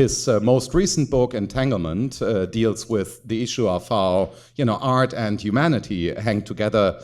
His most recent book, Entanglement, deals with the issue of how art and humanity hang together,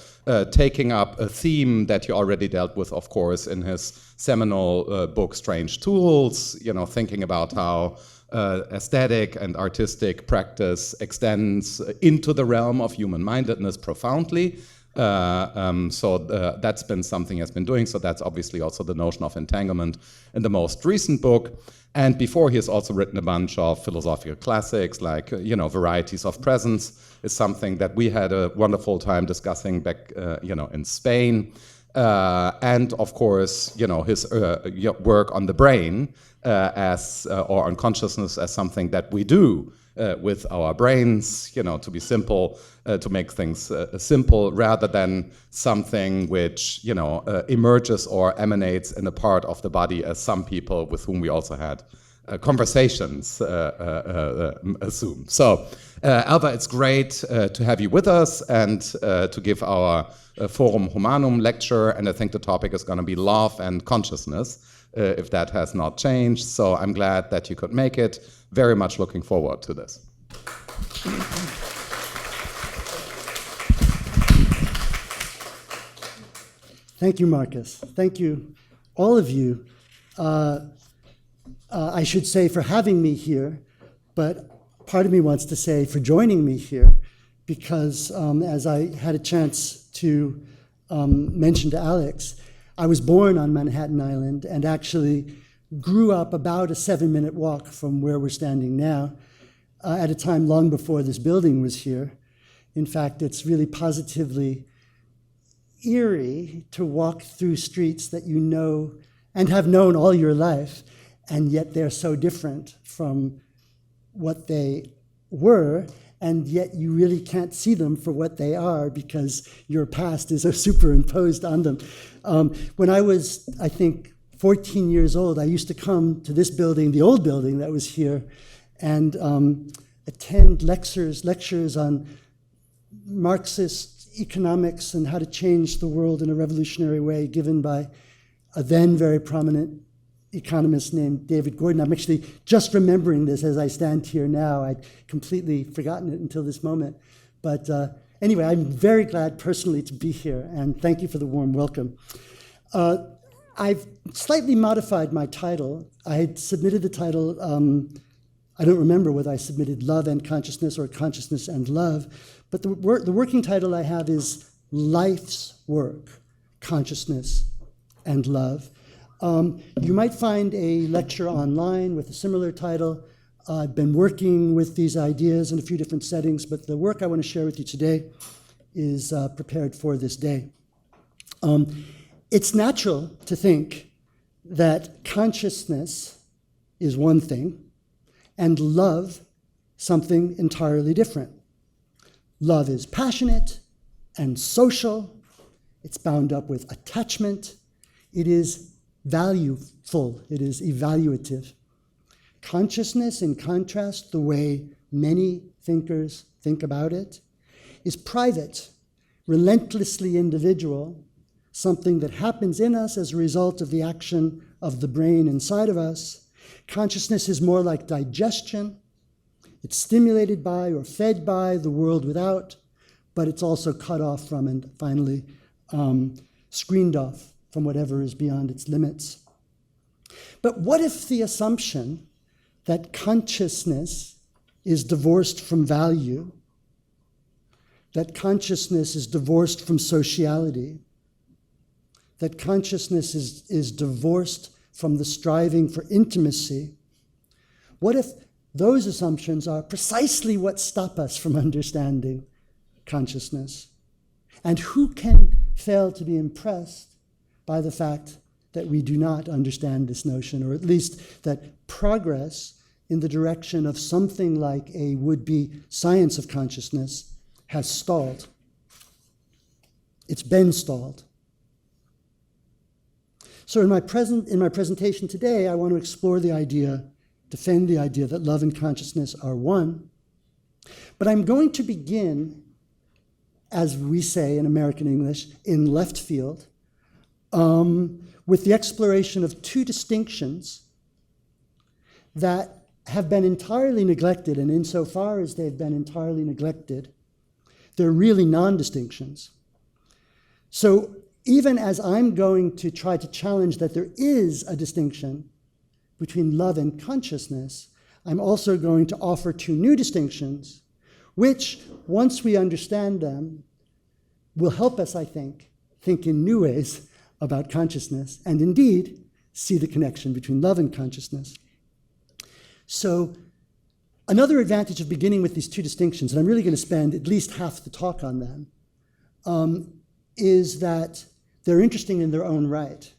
taking up a theme that he already dealt with, of course, in his seminal book, Strange Tools. Thinking about how aesthetic and artistic practice extends into the realm of human-mindedness profoundly. That's been something he's been doing. So that's obviously also the notion of entanglement in the most recent book. And before, he has also written a bunch of philosophical classics, like Varieties of Presence is something that we had a wonderful time discussing back in Spain. And of course, his work on the brain or on consciousness as something that we do with our brains, to be simple, to make things simple, rather than something which, emerges or emanates in a part of the body, as some people with whom we also had conversations assume. So, Alva, it's great to have you with us and to give our Forum Humanum lecture, and I think the topic is going to be love and consciousness, if that has not changed. So I'm glad that you could make it. Very much looking forward to this. Thank you, Marcus. Thank you, all of you. I should say for having me here, but part of me wants to say for joining me here, because as I had a chance to mention to Alex, I was born on Manhattan Island and actually grew up about a 7-minute walk from where we're standing now, at a time long before this building was here. In fact, it's really positively eerie to walk through streets that you know and have known all your life, and yet they're so different from what they were, and yet you really can't see them for what they are because your past is so superimposed on them. When I was, I think, 14 years old, I used to come to this building, the old building that was here, and attend lectures on Marxist economics and how to change the world in a revolutionary way, given by a then very prominent economist named David Gordon. I'm actually just remembering this as I stand here now. I'd completely forgotten it until this moment. But anyway, I'm very glad personally to be here, and thank you for the warm welcome. I've slightly modified my title. I had submitted the title, I don't remember whether I submitted Love and Consciousness or Consciousness and Love, but the working title I have is Life's Work, Consciousness and Love. You might find a lecture online with a similar title. I've been working with these ideas in a few different settings, but the work I want to share with you today is prepared for this day. It's natural to think that consciousness is one thing and love something entirely different. Love is passionate and social. It's bound up with attachment. It is valueful. It is evaluative. Consciousness, in contrast, the way many thinkers think about it, is private, relentlessly individual, something that happens in us as a result of the action of the brain inside of us. Consciousness is more like digestion. It's stimulated by or fed by the world without, but it's also cut off from and finally screened off from whatever is beyond its limits. But what if the assumption that consciousness is divorced from value, that consciousness is divorced from sociality, that consciousness is divorced from the striving for intimacy? What if those assumptions are precisely what stop us from understanding consciousness? And who can fail to be impressed by the fact that we do not understand this notion, or at least that progress in the direction of something like a would-be science of consciousness has stalled? It's been stalled. So in my presentation today, I want to explore the idea, defend the idea that love and consciousness are one. But I'm going to begin, as we say in American English, in left field, with the exploration of two distinctions that have been entirely neglected, and insofar as they've been entirely neglected, they're really non-distinctions. So even as I'm going to try to challenge that there is a distinction between love and consciousness, I'm also going to offer two new distinctions, which, once we understand them, will help us, I think in new ways about consciousness, and indeed see the connection between love and consciousness. So another advantage of beginning with these two distinctions, and I'm really going to spend at least half the talk on them, is that they're interesting in their own right.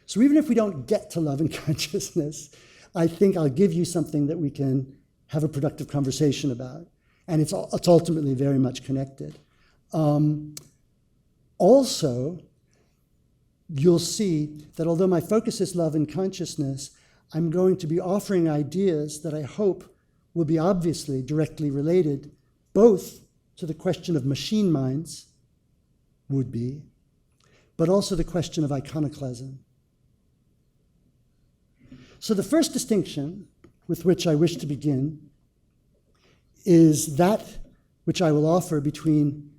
So even if we don't get to love and consciousness, I think I'll give you something that we can have a productive conversation about. And it's ultimately very much connected. Also, you'll see that although my focus is love and consciousness, I'm going to be offering ideas that I hope will be obviously directly related both to the question of machine minds, would be, but also the question of iconoclasm. So the first distinction with which I wish to begin is that which I will offer between,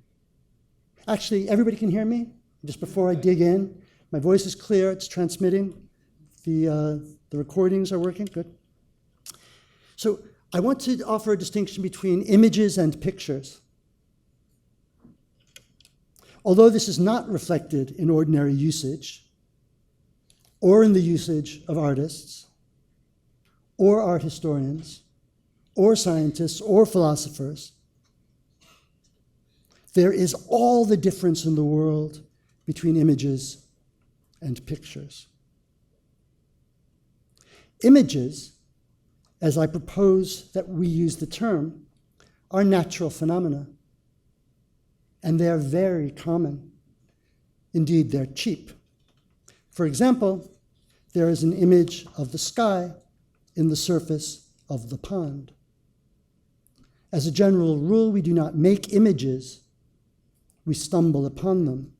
actually, everybody can hear me? Just before I dig in, my voice is clear, it's transmitting, the recordings are working, good. So I want to offer a distinction between images and pictures. Although this is not reflected in ordinary usage, or in the usage of artists, or art historians, or scientists, or philosophers, there is all the difference in the world between images and pictures. Images, as I propose that we use the term, are natural phenomena. And they are very common. Indeed, they're cheap. For example, there is an image of the sky in the surface of the pond. As a general rule, we do not make images, we stumble upon them.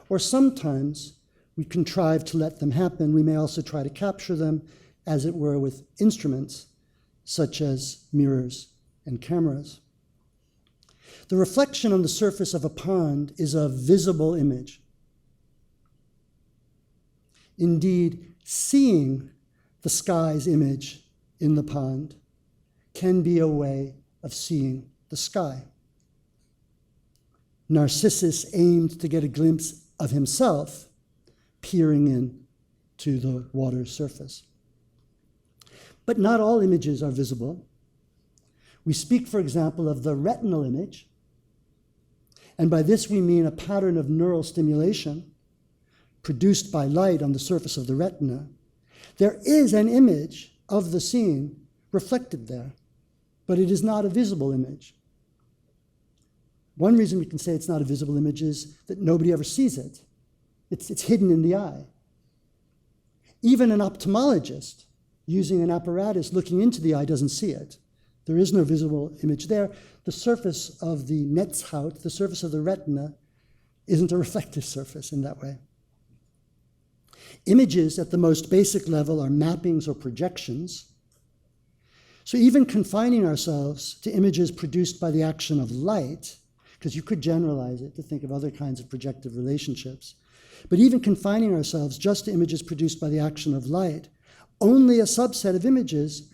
Or sometimes we contrive to let them happen. We may also try to capture them, as it were, with instruments, such as mirrors and cameras. The reflection on the surface of a pond is a visible image. Indeed, seeing the sky's image in the pond can be a way of seeing the sky. Narcissus aimed to get a glimpse of himself peering in to the water's surface. But not all images are visible. We speak, for example, of the retinal image, and by this we mean a pattern of neural stimulation produced by light on the surface of the retina. There is an image of the scene reflected there, but it is not a visible image. One reason we can say it's not a visible image is that nobody ever sees it. It's hidden in the eye. Even an ophthalmologist using an apparatus looking into the eye doesn't see it. There is no visible image there. The surface of the Netzhaut, the surface of the retina, isn't a reflective surface in that way. Images at the most basic level are mappings or projections. So even confining ourselves to images produced by the action of light, because you could generalize it to think of other kinds of projective relationships, but even confining ourselves just to images produced by the action of light, only a subset of images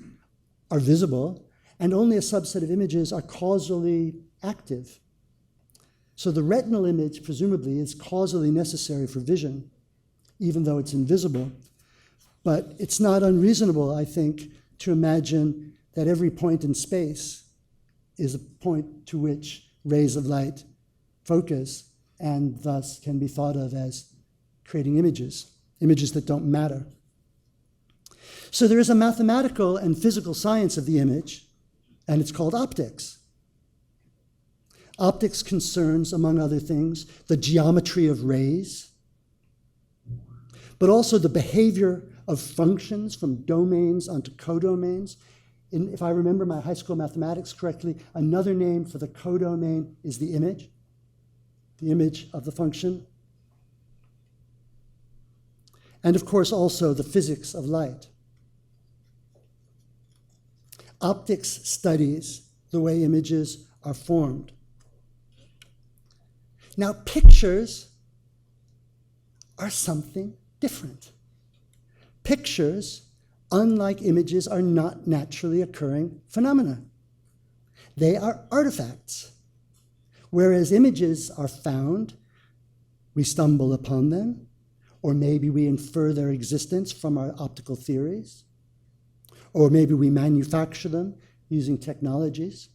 are visible, and only a subset of images are causally active. So the retinal image, presumably, is causally necessary for vision, even though it's invisible. But it's not unreasonable, I think, to imagine that every point in space is a point to which rays of light focus and thus can be thought of as creating images that don't matter. So there is a mathematical and physical science of the image, and it's called optics. Optics concerns, among other things, the geometry of rays, but also the behavior of functions from domains onto codomains. If I remember my high school mathematics correctly, another name for the codomain is the image of the function. And of course also the physics of light. Optics studies the way images are formed. Now, pictures are something different. Pictures, unlike images, are not naturally occurring phenomena. They are artifacts. Whereas images are found, we stumble upon them, or maybe we infer their existence from our optical theories, or maybe we manufacture them using technologies.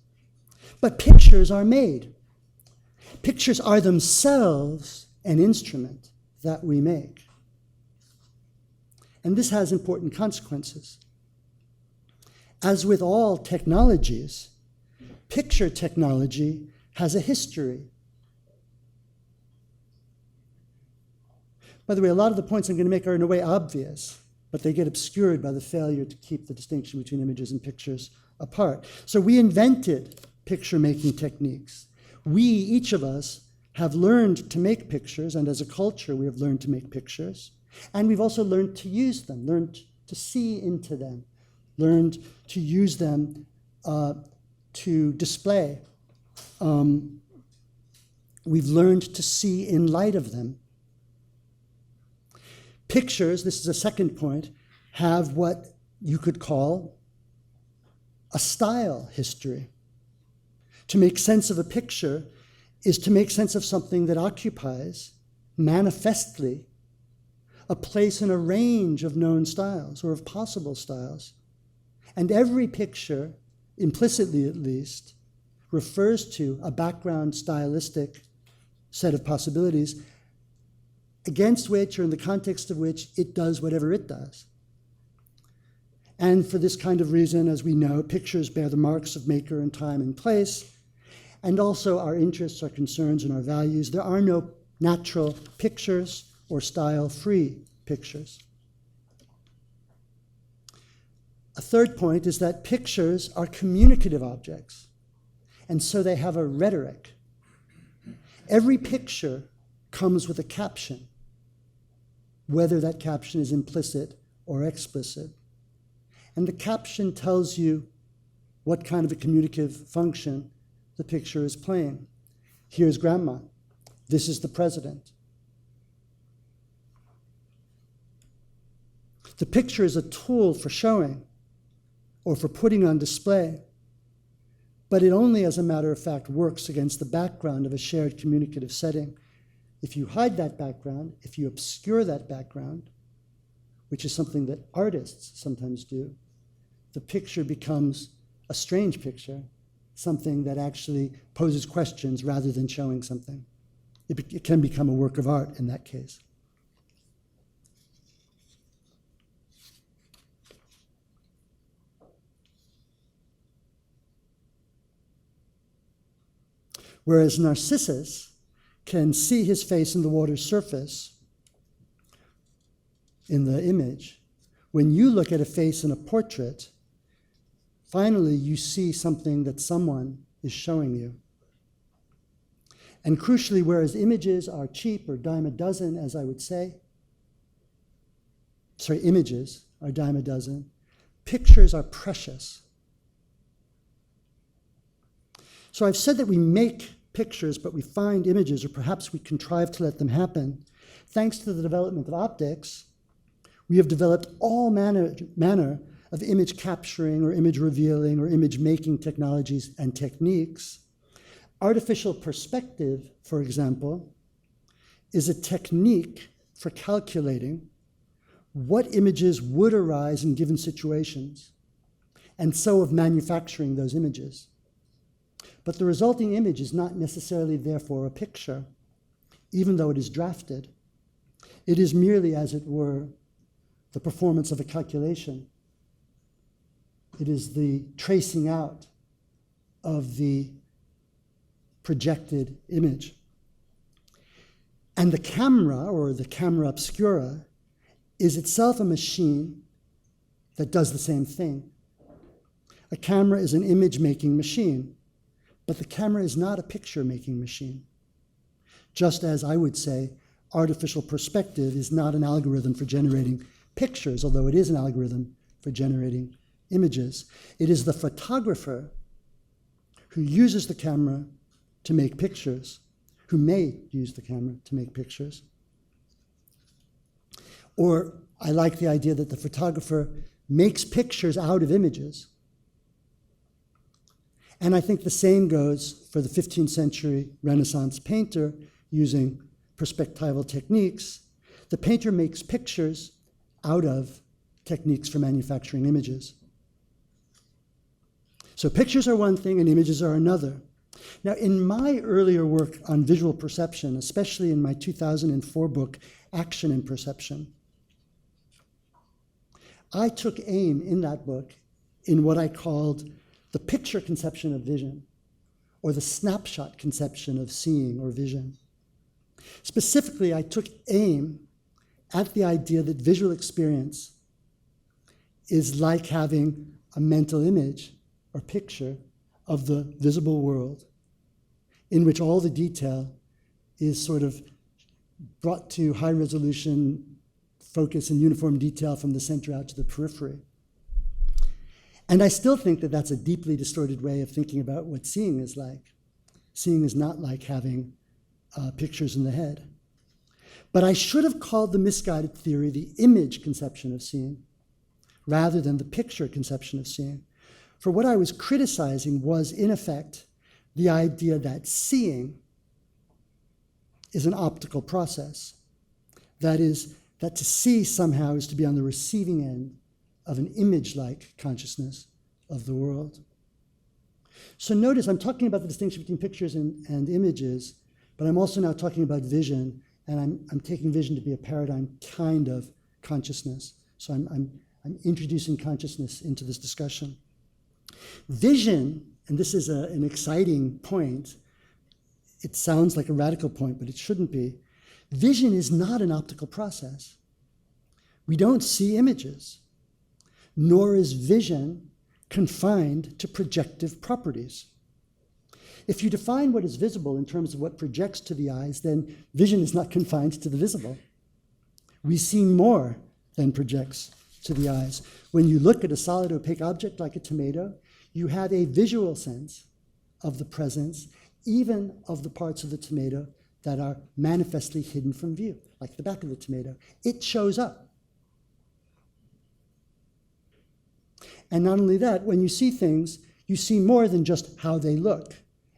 But pictures are made. Pictures are themselves an instrument that we make. And this has important consequences. As with all technologies, picture technology has a history. By the way, a lot of the points I'm going to make are in a way obvious, but they get obscured by the failure to keep the distinction between images and pictures apart. So we invented picture-making techniques. We, each of us, have learned to make pictures, and as a culture we have learned to make pictures. And we've also learned to use them, learned to see into them, learned to use them to display. We've learned to see in light of them. Pictures, this is a second point, have what you could call a style history. To make sense of a picture is to make sense of something that occupies, manifestly, a place in a range of known styles, or of possible styles. And every picture, implicitly at least, refers to a background stylistic set of possibilities against which, or in the context of which, it does whatever it does. And for this kind of reason, as we know, pictures bear the marks of maker and time and place, and also our interests, our concerns, and our values. There are no natural pictures or style-free pictures. A third point is that pictures are communicative objects, and so they have a rhetoric. Every picture comes with a caption, whether that caption is implicit or explicit. And the caption tells you what kind of a communicative function the picture is playing. Here's grandma. This is the president. The picture is a tool for showing or for putting on display, but it only, as a matter of fact, works against the background of a shared communicative setting. If you hide that background, if you obscure that background, which is something that artists sometimes do, the picture becomes a strange picture, something that actually poses questions rather than showing something. It can become a work of art in that case. Whereas Narcissus can see his face in the water's surface in the image, when you look at a face in a portrait, finally you see something that someone is showing you. And crucially, whereas images are cheap or dime a dozen, as I would say, images are dime a dozen, pictures are precious. So I've said that we make pictures, but we find images, or perhaps we contrive to let them happen. Thanks to the development of optics, we have developed all manner of image capturing or image revealing or image making technologies and techniques. Artificial perspective, for example, is a technique for calculating what images would arise in given situations, and so of manufacturing those images. But the resulting image is not necessarily, therefore, a picture, even though it is drafted. It is merely, as it were, the performance of a calculation. It is the tracing out of the projected image. And the camera, or the camera obscura, is itself a machine that does the same thing. A camera is an image-making machine, but the camera is not a picture-making machine. Just as I would say, artificial perspective is not an algorithm for generating pictures, although it is an algorithm for generating images. It is the photographer who uses the camera to make pictures, who may use the camera to make pictures. Or I like the idea that the photographer makes pictures out of images. And I think the same goes for the 15th century Renaissance painter using perspectival techniques. The painter makes pictures out of techniques for manufacturing images. So pictures are one thing and images are another. Now, in my earlier work on visual perception, especially in my 2004 book, Action and Perception, I took aim in that book in what I called the picture conception of vision, or the snapshot conception of seeing or vision. Specifically, I took aim at the idea that visual experience is like having a mental image or picture of the visible world in which all the detail is sort of brought to high resolution focus and uniform detail from the center out to the periphery. And I still think that that's a deeply distorted way of thinking about what seeing is like. Seeing is not like having pictures in the head. But I should have called the misguided theory the image conception of seeing rather than the picture conception of seeing. For what I was criticizing was, in effect, the idea that seeing is an optical process. That is, that to see somehow is to be on the receiving end of an image-like consciousness of the world. So notice I'm talking about the distinction between pictures and images, but I'm also now talking about vision, and I'm taking vision to be a paradigm kind of consciousness. So I'm introducing consciousness into this discussion. Vision, and this is an exciting point, it sounds like a radical point, but it shouldn't be. Vision is not an optical process. We don't see images, nor is vision confined to projective properties. If you define what is visible in terms of what projects to the eyes, then vision is not confined to the visible. We see more than projects to the eyes. When you look at a solid opaque object like a tomato, you have a visual sense of the presence, even of the parts of the tomato that are manifestly hidden from view, like the back of the tomato. It shows up. And not only that, when you see things, you see more than just how they look,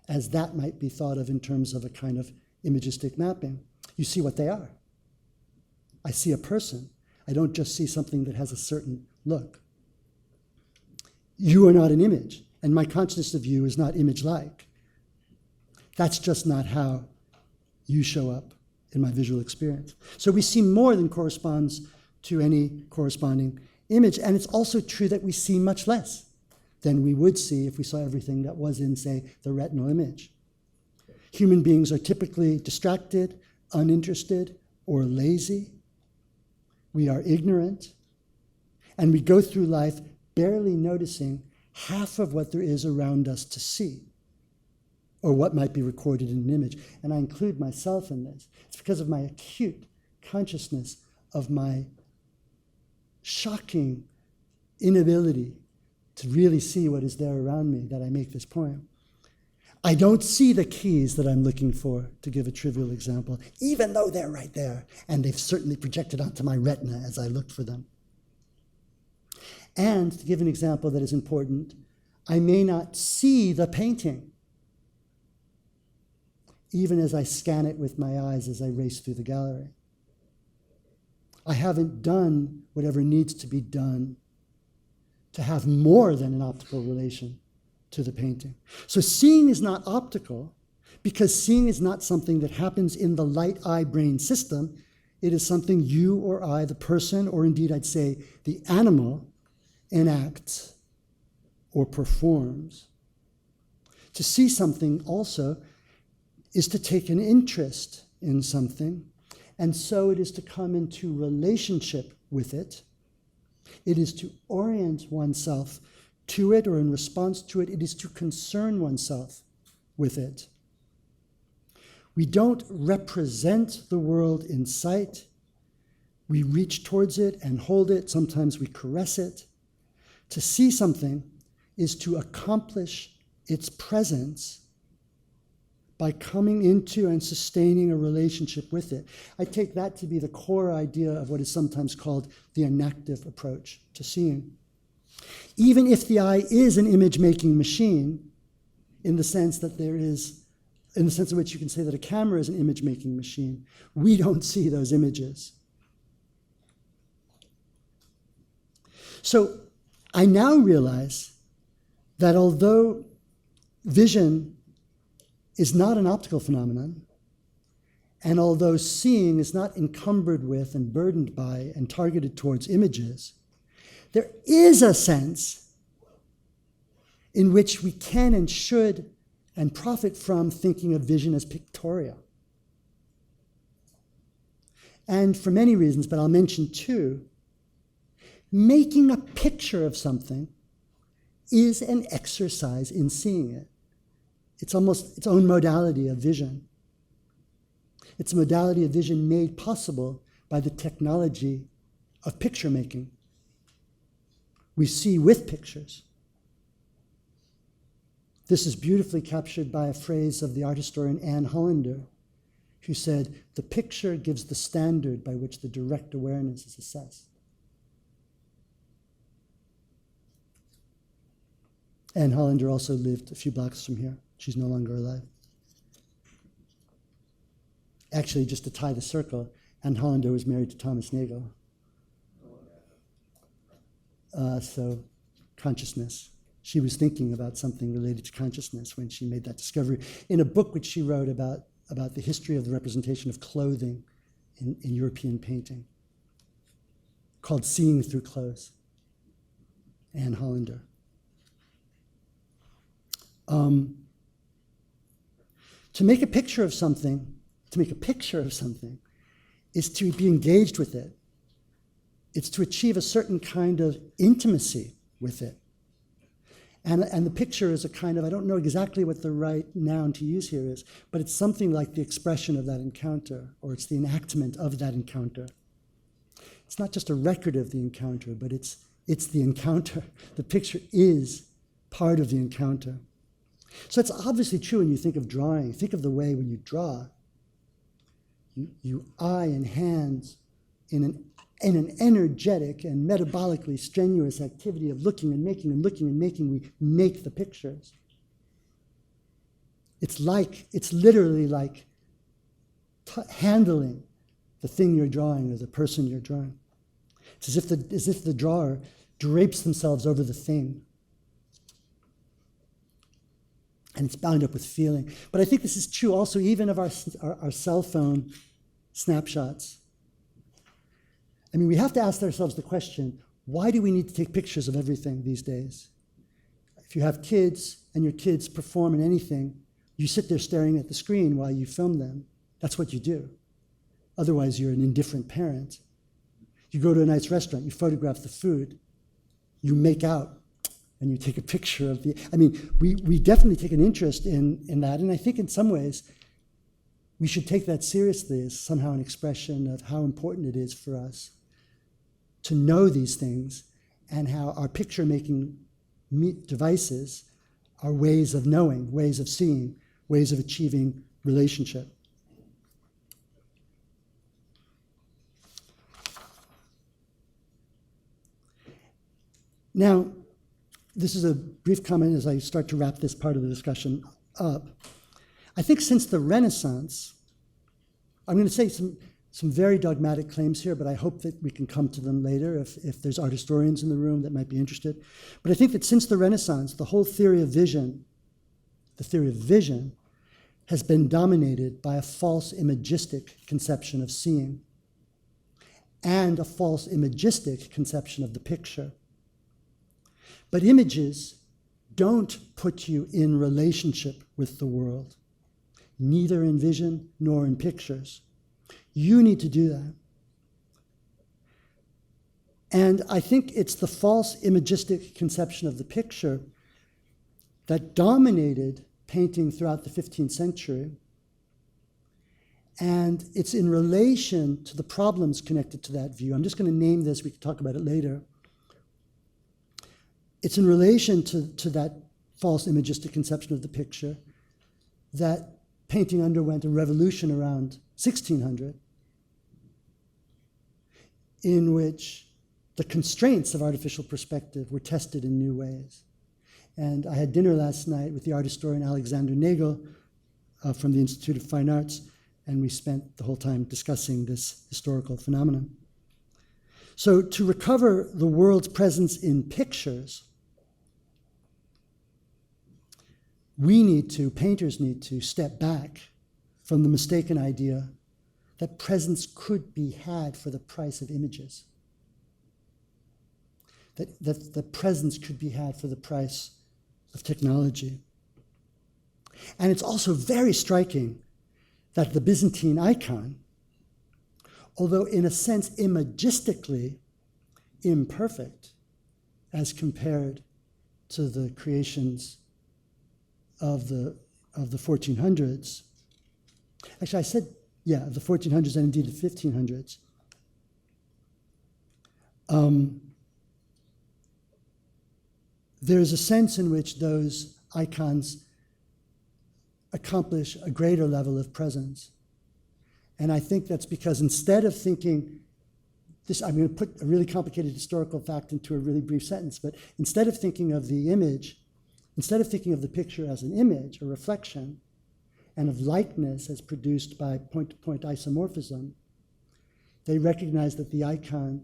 as that might be thought of in terms of a kind of imagistic mapping. You see what they are. I see a person. I don't just see something that has a certain look. You are not an image, and my consciousness of you is not image-like. That's just not how you show up in my visual experience. So we see more than corresponds to any corresponding image, and it's also true that we see much less than we would see if we saw everything that was in, say, the retinal image. Human beings are typically distracted, uninterested, or lazy. We are ignorant, and we go through life barely noticing half of what there is around us to see, or what might be recorded in an image. And I include myself in this. It's because of my acute consciousness of my shocking inability to really see what is there around me that I make this poem. I don't see the keys that I'm looking for, to give a trivial example, even though they're right there, and they've certainly projected onto my retina as I looked for them. And to give an example that is important, I may not see the painting, even as I scan it with my eyes as I race through the gallery. I haven't done whatever needs to be done to have more than an optical relation to the painting. So seeing is not optical because seeing is not something that happens in the light eye brain system. It is something you or I, the person, or indeed I'd say the animal, enacts or performs. To see something also is to take an interest in something, and so it is to come into relationship with it. It is to orient oneself to it, or in response to it. It is to concern oneself with it. We don't represent the world in sight. We reach towards it and hold it. Sometimes we caress it. To see something is to accomplish its presence by coming into and sustaining a relationship with it. I take that to be the core idea of what is sometimes called the enactive approach to seeing. Even if the eye is an image-making machine, in the sense in which you can say that a camera is an image-making machine, we don't see those images. So I now realize that although vision is not an optical phenomenon, and although seeing is not encumbered with and burdened by and targeted towards images, there is a sense in which we can and should and profit from thinking of vision as pictorial. And for many reasons, but I'll mention two, making a picture of something is an exercise in seeing it. It's almost its own modality of vision. It's a modality of vision made possible by the technology of picture making. We see with pictures. This is beautifully captured by a phrase of the art historian Anne Hollander, who said, "The picture gives the standard by which the direct awareness is assessed." Anne Hollander also lived a few blocks from here. She's no longer alive. Actually, just to tie the circle, Anne Hollander was married to Thomas Nagel. So consciousness. She was thinking about something related to consciousness when she made that discovery in a book which she wrote about the history of the representation of clothing in European painting, called Seeing Through Clothes. Anne Hollander. To make a picture of something is to be engaged with it. It's to achieve a certain kind of intimacy with it. And the picture is a kind of, I don't know exactly what the right noun to use here is, but it's something like the expression of that encounter, or it's the enactment of that encounter. It's not just a record of the encounter, but it's the encounter. The picture is part of the encounter. So it's obviously true when you think of drawing. Think of the way when you draw, you eye and hands in an energetic and metabolically strenuous activity of looking and making and looking and making, we make the pictures. It's literally like handling the thing you're drawing or the person you're drawing. It's as if the drawer drapes themselves over the thing. And it's bound up with feeling. But I think this is true also even of our cell phone snapshots. I mean, we have to ask ourselves the question, why do we need to take pictures of everything these days? If you have kids and your kids perform in anything, you sit there staring at the screen while you film them. That's what you do. Otherwise, you're an indifferent parent. You go to a nice restaurant, you photograph the food, you make out, and you take a picture of the... I mean, we definitely take an interest in that, and I think in some ways, we should take that seriously as somehow an expression of how important it is for us to know these things and how our picture-making devices are ways of knowing, ways of seeing, ways of achieving relationship. Now, this is a brief comment as I start to wrap this part of the discussion up. I think since the Renaissance, I'm going to say some very dogmatic claims here, but I hope that we can come to them later if there's art historians in the room that might be interested. But I think that since the Renaissance, the whole theory of vision, has been dominated by a false imagistic conception of seeing and a false imagistic conception of the picture. But images don't put you in relationship with the world, neither in vision nor in pictures. You need to do that. And I think it's the false imagistic conception of the picture that dominated painting throughout the 15th century. And it's in relation to the problems connected to that view. I'm just going to name this, we can talk about it later. it's in relation to that false imagistic conception of the picture that painting underwent a revolution around 1600 in which the constraints of artificial perspective were tested in new ways. And I had dinner last night with the art historian Alexander Nagel from the Institute of Fine Arts, and we spent the whole time discussing this historical phenomenon. So to recover the world's presence in pictures, painters need to step back from the mistaken idea that presence could be had for the price of images. That the presence could be had for the price of technology. And it's also very striking that the Byzantine icon, although in a sense imagistically imperfect as compared to the creations of the 1400s, actually I said, yeah, of the 1400s and indeed the 1500s, there's a sense in which those icons accomplish a greater level of presence. And I think that's because instead of thinking, I'm going to put a really complicated historical fact into a really brief sentence, but instead of thinking of the image, instead of thinking of the picture as an image, a reflection, and of likeness as produced by point-to-point isomorphism, they recognize that the icon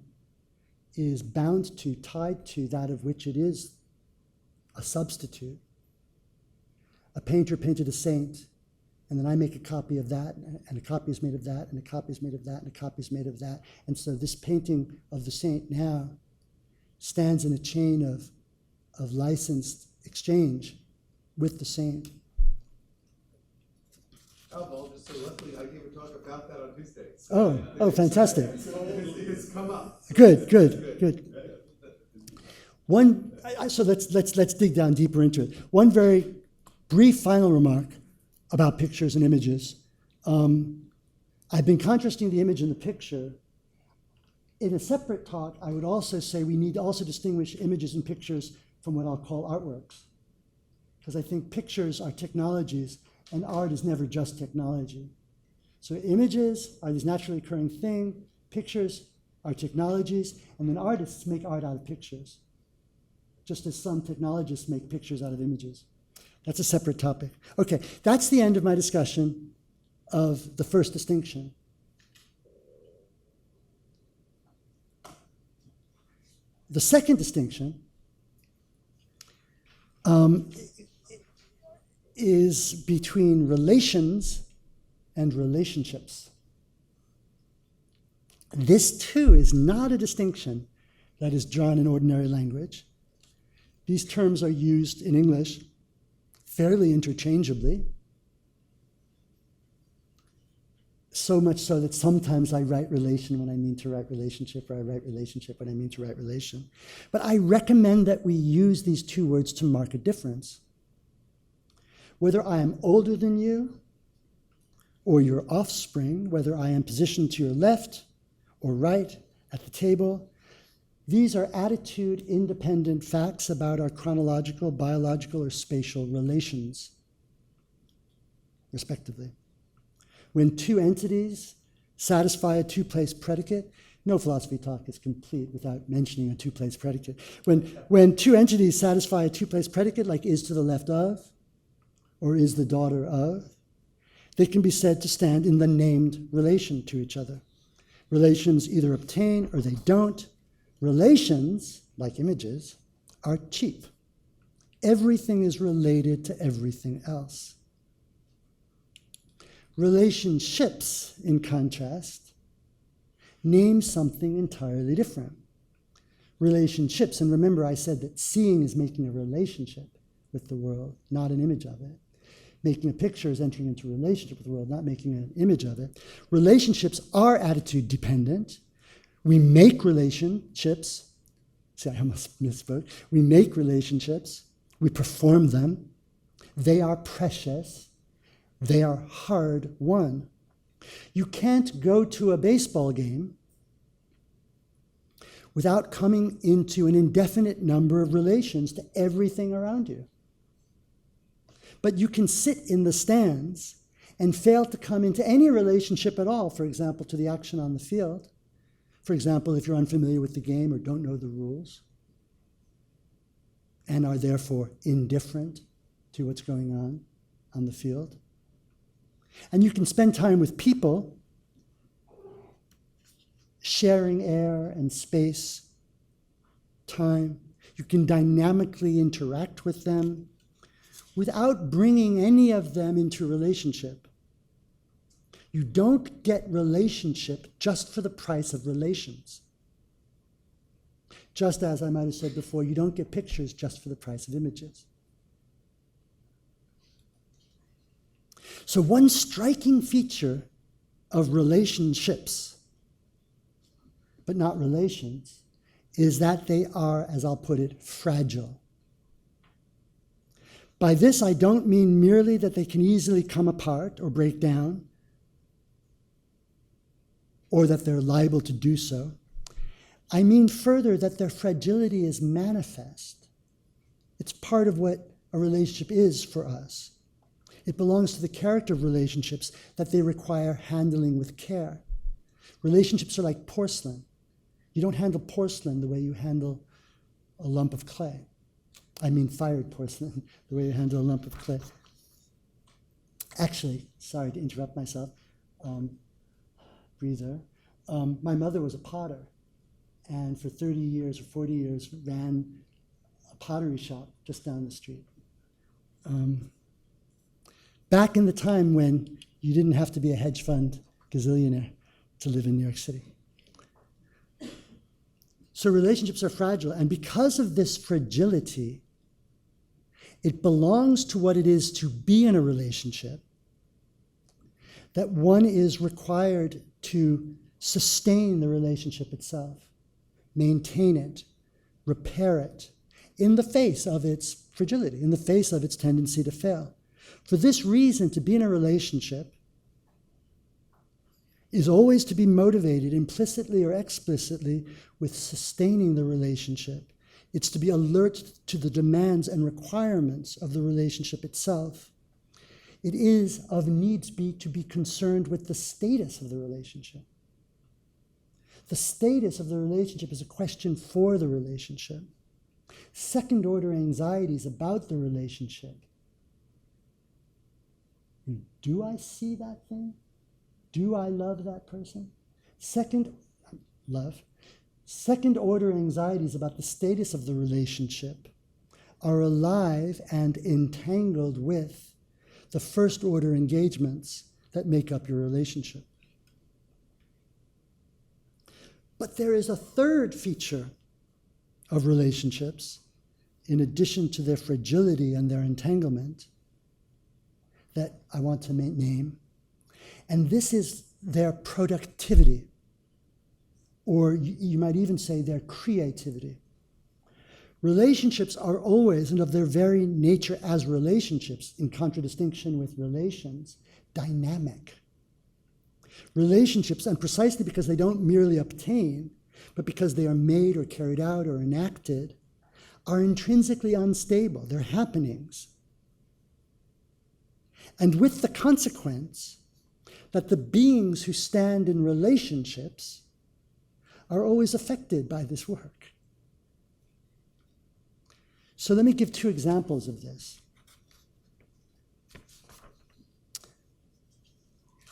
is bound to, tied to that of which it is a substitute. A painter painted a saint, and then I make a copy of that, and a copy is made of that, and a copy is made of that, and a copy is made of that. And so this painting of the saint now stands in a chain of licensed exchange with the saint. Alva, I'll just say, Leslie, I gave a talk about that on Tuesday. Oh, fantastic. It's come up. Good. So let's dig down deeper into it. One very brief final remark about pictures and images. I've been contrasting the image and the picture. In a separate talk, I would also say we need to also distinguish images and pictures from what I'll call artworks. Because I think pictures are technologies and art is never just technology. So images are this naturally occurring thing, pictures are technologies, and then artists make art out of pictures, just as some technologists make pictures out of images. That's a separate topic. Okay, that's the end of my discussion of the first distinction. The second distinction is between relations and relationships. This, too, is not a distinction that is drawn in ordinary language. These terms are used in English fairly interchangeably, so much so that sometimes I write relation when I mean to write relationship, or I write relationship when I mean to write relation. But I recommend that we use these two words to mark a difference. Whether I am older than you or your offspring, whether I am positioned to your left or right at the table, these are attitude-independent facts about our chronological, biological, or spatial relations, respectively. When two entities satisfy a two-place predicate, no philosophy talk is complete without mentioning a two-place predicate. When two entities satisfy a two-place predicate, like is to the left of, or is the daughter of, they can be said to stand in the named relation to each other. Relations either obtain or they don't. Relations, like images, are cheap. Everything is related to everything else. Relationships, in contrast, name something entirely different. Relationships, and remember I said that seeing is making a relationship with the world, not an image of it. Making a picture is entering into a relationship with the world, not making an image of it. Relationships are attitude dependent. We make relationships. See, I almost misspoke. We make relationships. We perform them. They are precious. They are hard won. You can't go to a baseball game without coming into an indefinite number of relations to everything around you. But you can sit in the stands and fail to come into any relationship at all, for example, to the action on the field. For example, if you're unfamiliar with the game or don't know the rules, and are therefore indifferent to what's going on the field. And you can spend time with people, sharing air and space, time. You can dynamically interact with them without bringing any of them into relationship. You don't get relationship just for the price of relations. Just as I might have said before, you don't get pictures just for the price of images. So one striking feature of relationships, but not relations, is that they are, as I'll put it, fragile. By this, I don't mean merely that they can easily come apart or break down, or that they're liable to do so. I mean further that their fragility is manifest. It's part of what a relationship is for us. It belongs to the character of relationships that they require handling with care. Relationships are like porcelain. You don't handle porcelain the way you handle a lump of clay. I mean fired porcelain, the way you handle a lump of clay. Actually, sorry to interrupt myself, breather. My mother was a potter, and for 30 years or 40 years ran a pottery shop just down the street. Back in the time when you didn't have to be a hedge fund gazillionaire to live in New York City. So relationships are fragile, and because of this fragility, it belongs to what it is to be in a relationship that one is required to sustain the relationship itself, maintain it, repair it, in the face of its fragility, in the face of its tendency to fail. For this reason, to be in a relationship is always to be motivated implicitly or explicitly with sustaining the relationship. It's to be alert to the demands and requirements of the relationship itself. It is of needs be to be concerned with the status of the relationship. The status of the relationship is a question for the relationship. Second-order anxieties about the relationship. Do I see that thing? Do I love that person? Second-order anxieties about the status of the relationship are alive and entangled with the first-order engagements that make up your relationship. But there is a third feature of relationships, in addition to their fragility and their entanglement, that I want to name, and this is their productivity, or you might even say their creativity. Relationships are always, and of their very nature as relationships, in contradistinction with relations, dynamic. Relationships, and precisely because they don't merely obtain, but because they are made or carried out or enacted, are intrinsically unstable. They're happenings. And with the consequence that the beings who stand in relationships are always affected by this work. So let me give two examples of this.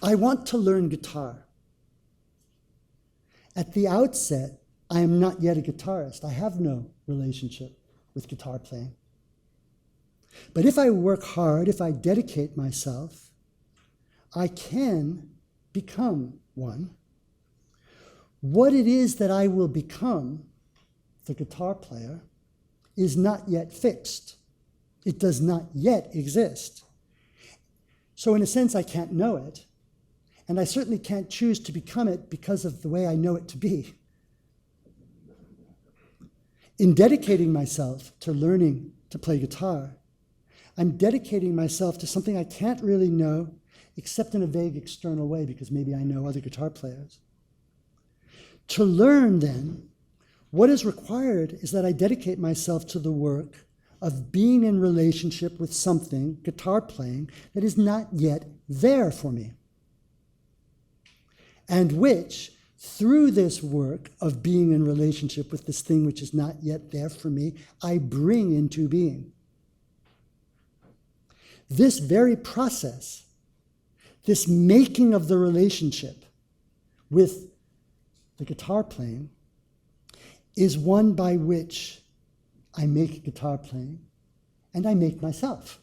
I want to learn guitar. At the outset, I am not yet a guitarist. I have no relationship with guitar playing. But if I work hard, if I dedicate myself, I can become one. What it is that I will become, the guitar player, is not yet fixed. It does not yet exist. So in a sense, I can't know it, and I certainly can't choose to become it because of the way I know it to be. In dedicating myself to learning to play guitar, I'm dedicating myself to something I can't really know except in a vague external way, because maybe I know other guitar players. To learn, then, What is required is that I dedicate myself to the work of being in relationship with something, guitar playing, that is not yet there for me. And which, through this work of being in relationship with this thing which is not yet there for me, I bring into being. This very process, this making of the relationship with the guitar playing, is one by which I make guitar playing and I make myself.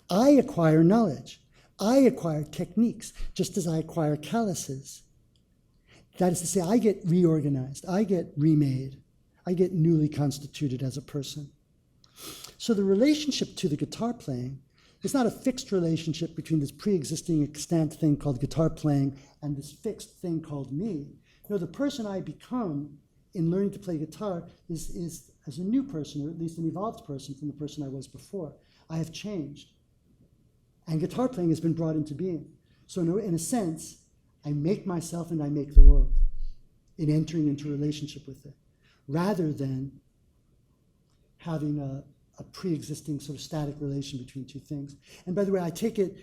I acquire knowledge. I acquire techniques, just as I acquire calluses. That is to say, I get reorganized, I get remade, I get newly constituted as a person. So the relationship to the guitar playing is not a fixed relationship between this pre-existing extant thing called guitar playing and this fixed thing called me. No, the person I become in learning to play guitar is as a new person, or at least an evolved person from the person I was before. I have changed. And guitar playing has been brought into being. So in a sense, I make myself and I make the world in entering into a relationship with it, rather than having a pre-existing sort of static relation between two things. And by the way, I take it,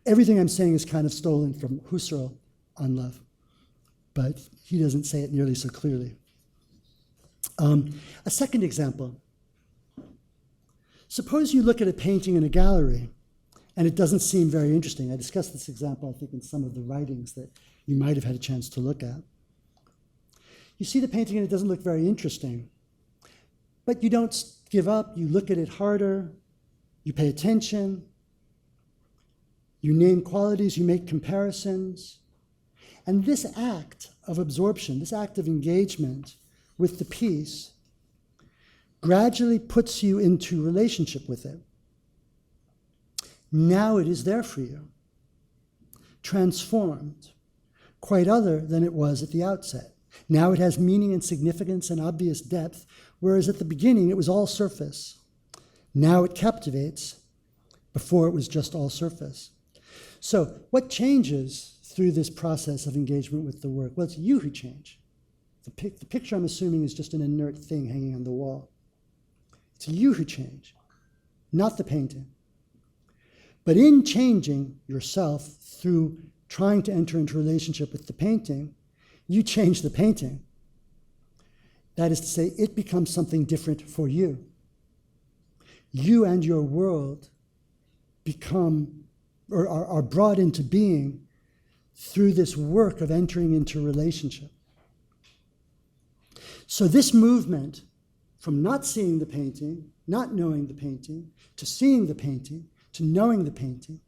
everything I'm saying is kind of stolen from Husserl on love, but he doesn't say it nearly so clearly. A second example. Suppose you look at a painting in a gallery and it doesn't seem very interesting. I discussed this example, I think, in some of the writings that you might have had a chance to look at. You see the painting and it doesn't look very interesting, but you don't give up, you look at it harder, you pay attention, you name qualities, you make comparisons. And this act of absorption, this act of engagement with the piece, gradually puts you into relationship with it. Now it is there for you, transformed, quite other than it was at the outset. Now it has meaning and significance and obvious depth, whereas at the beginning it was all surface. Now it captivates, before it was just all surface. So what changes through this process of engagement with the work? Well, it's you who change. The picture, I'm assuming, is just an inert thing hanging on the wall. It's you who change, not the painting. But in changing yourself through trying to enter into relationship with the painting, you change the painting. That is to say, it becomes something different for you. You and your world become, or are brought into being through this work of entering into relationship. So this movement from not seeing the painting, not knowing the painting, to seeing the painting, to knowing the painting,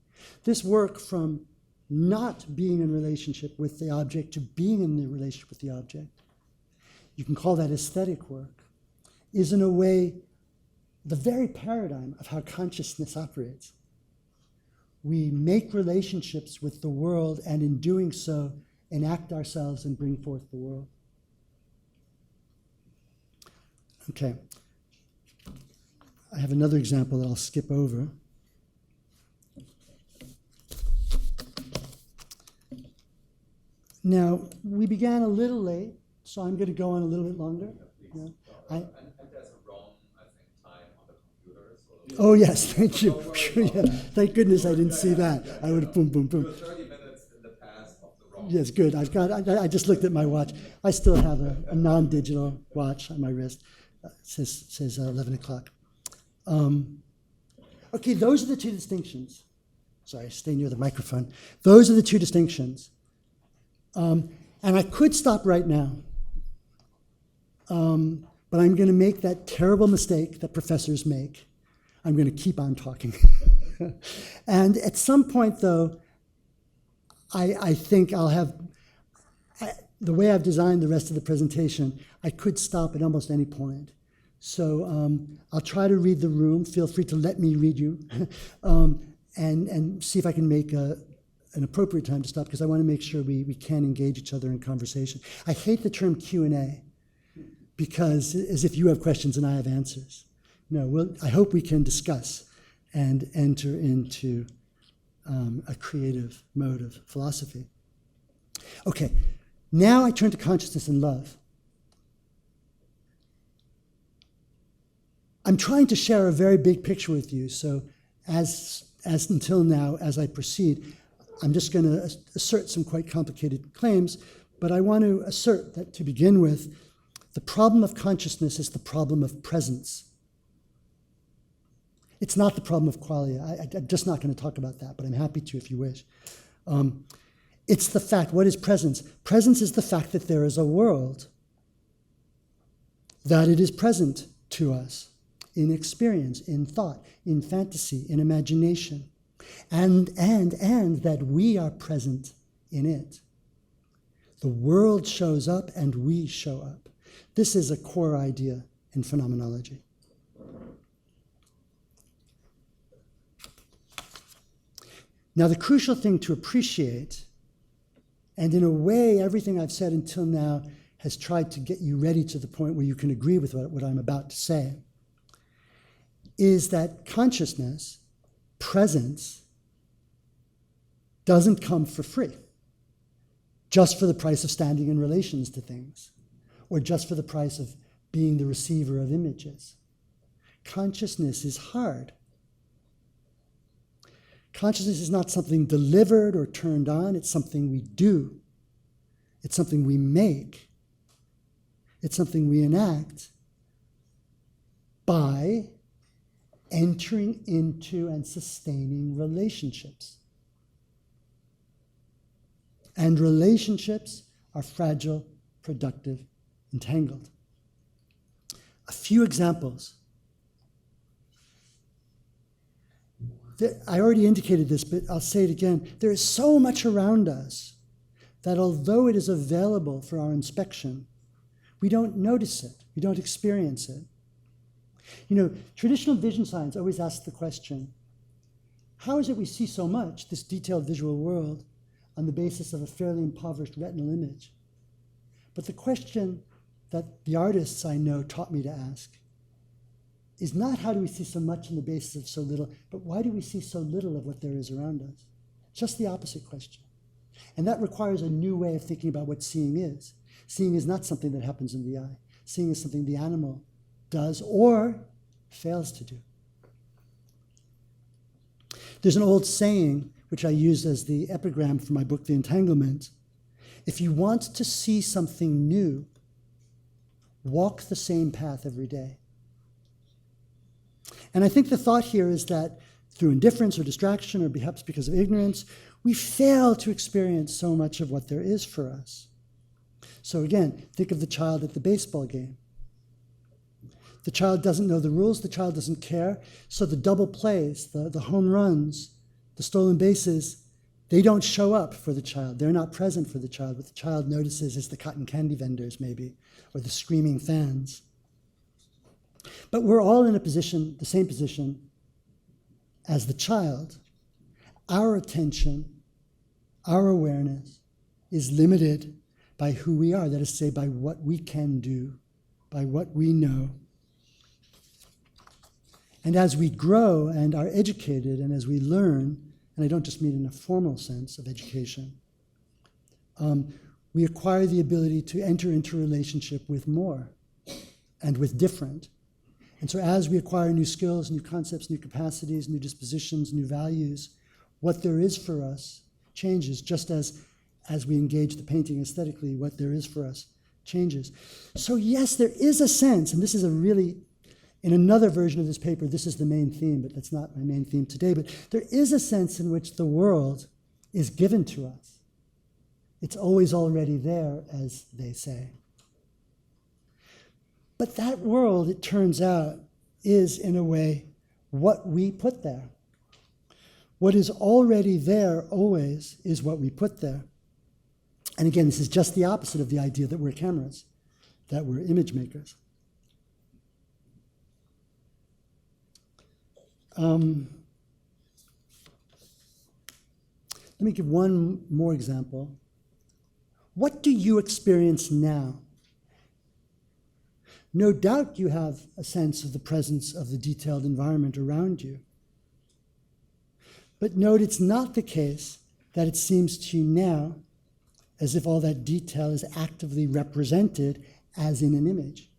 this work from not being in relationship with the object to being in the relationship with the object, you can call that aesthetic work, is in a way the very paradigm of how consciousness operates. We make relationships with the world, and in doing so, enact ourselves and bring forth the world. Okay. I have another example that I'll skip over. Now, we began a little late, so I'm going to go on a little bit longer. Yeah. And there's a wrong, I think, time on the computer. So Oh, yes, thank you. Yeah, thank goodness I didn't see that. I would have boom, boom, boom. you're 30 minutes in the past of the wrong. Yes, good. I just looked at my watch. I still have a non-digital watch on my wrist. It says 11 o'clock. Okay, those are the two distinctions. Sorry, stay near the microphone. Those are the two distinctions. And I could stop right now, but I'm going to make that terrible mistake that professors make. I'm going to keep on talking. And at some point, though, I think I'll have, the way I've designed the rest of the presentation, I could stop at almost any point. So I'll try to read the room. Feel free to let me read you, and see if I can make an appropriate time to stop, because I want to make sure we can engage each other in conversation. I hate the term Q&A, because as if you have questions and I have answers. No, I hope we can discuss and enter into a creative mode of philosophy. Okay, now I turn to consciousness and love. I'm trying to share a very big picture with you, so as until now, as I proceed, I'm just going to assert some quite complicated claims, but I want to assert that, to begin with, the problem of consciousness is the problem of presence. It's not the problem of qualia. I'm just not going to talk about that, but I'm happy to if you wish. It's the fact, what is presence? Presence is the fact that there is a world, that it is present to us in experience, in thought, in fantasy, in imagination, and that we are present in it. The world shows up and we show up. This is a core idea in phenomenology. Now, the crucial thing to appreciate, and in a way, everything I've said until now has tried to get you ready to the point where you can agree with what I'm about to say, is that consciousness, presence, doesn't come for free, just for the price of standing in relations to things, or just for the price of being the receiver of images. Consciousness is hard. Consciousness is not something delivered or turned on, it's something we do. It's something we make. It's something we enact by entering into and sustaining relationships. And relationships are fragile, productive, entangled. A few examples. I already indicated this, but I'll say it again. There is so much around us that although it is available for our inspection, we don't notice it, we don't experience it. You know, traditional vision science always asks the question, how is it we see so much, this detailed visual world, on the basis of a fairly impoverished retinal image? But the question that the artists I know taught me to ask is not how do we see so much on the basis of so little, but why do we see so little of what there is around us? Just the opposite question. And that requires a new way of thinking about what seeing is. Seeing is not something that happens in the eye. Seeing is something the animal does or fails to do. There's an old saying, which I use as the epigram for my book, The Entanglement. If you want to see something new, walk the same path every day. And I think the thought here is that through indifference or distraction, or perhaps because of ignorance, we fail to experience so much of what there is for us. So again, think of the child at the baseball game. The child doesn't know the rules, the child doesn't care, so the double plays, the home runs, the stolen bases, they don't show up for the child. They're not present for the child. What the child notices is the cotton candy vendors, maybe, or the screaming fans. But we're all in a position, the same position as the child. Our attention, our awareness is limited by who we are, that is to say, by what we can do, by what we know. And as we grow and are educated, and as we learn, and I don't just mean in a formal sense of education, we acquire the ability to enter into relationship with more and with different. And so as we acquire new skills, new concepts, new capacities, new dispositions, new values, what there is for us changes, just as we engage the painting aesthetically, what there is for us changes. So yes, there is a sense, and this is a really, in another version of this paper, this is the main theme, but that's not my main theme today, but there is a sense in which the world is given to us. It's always already there, as they say. But that world, it turns out, is, in a way, what we put there. What is already there always is what we put there. And again, this is just the opposite of the idea that we're cameras, that we're image makers. Let me give one more example. What do you experience now? No doubt you have a sense of the presence of the detailed environment around you. But note it's not the case that it seems to you now as if all that detail is actively represented as in an image.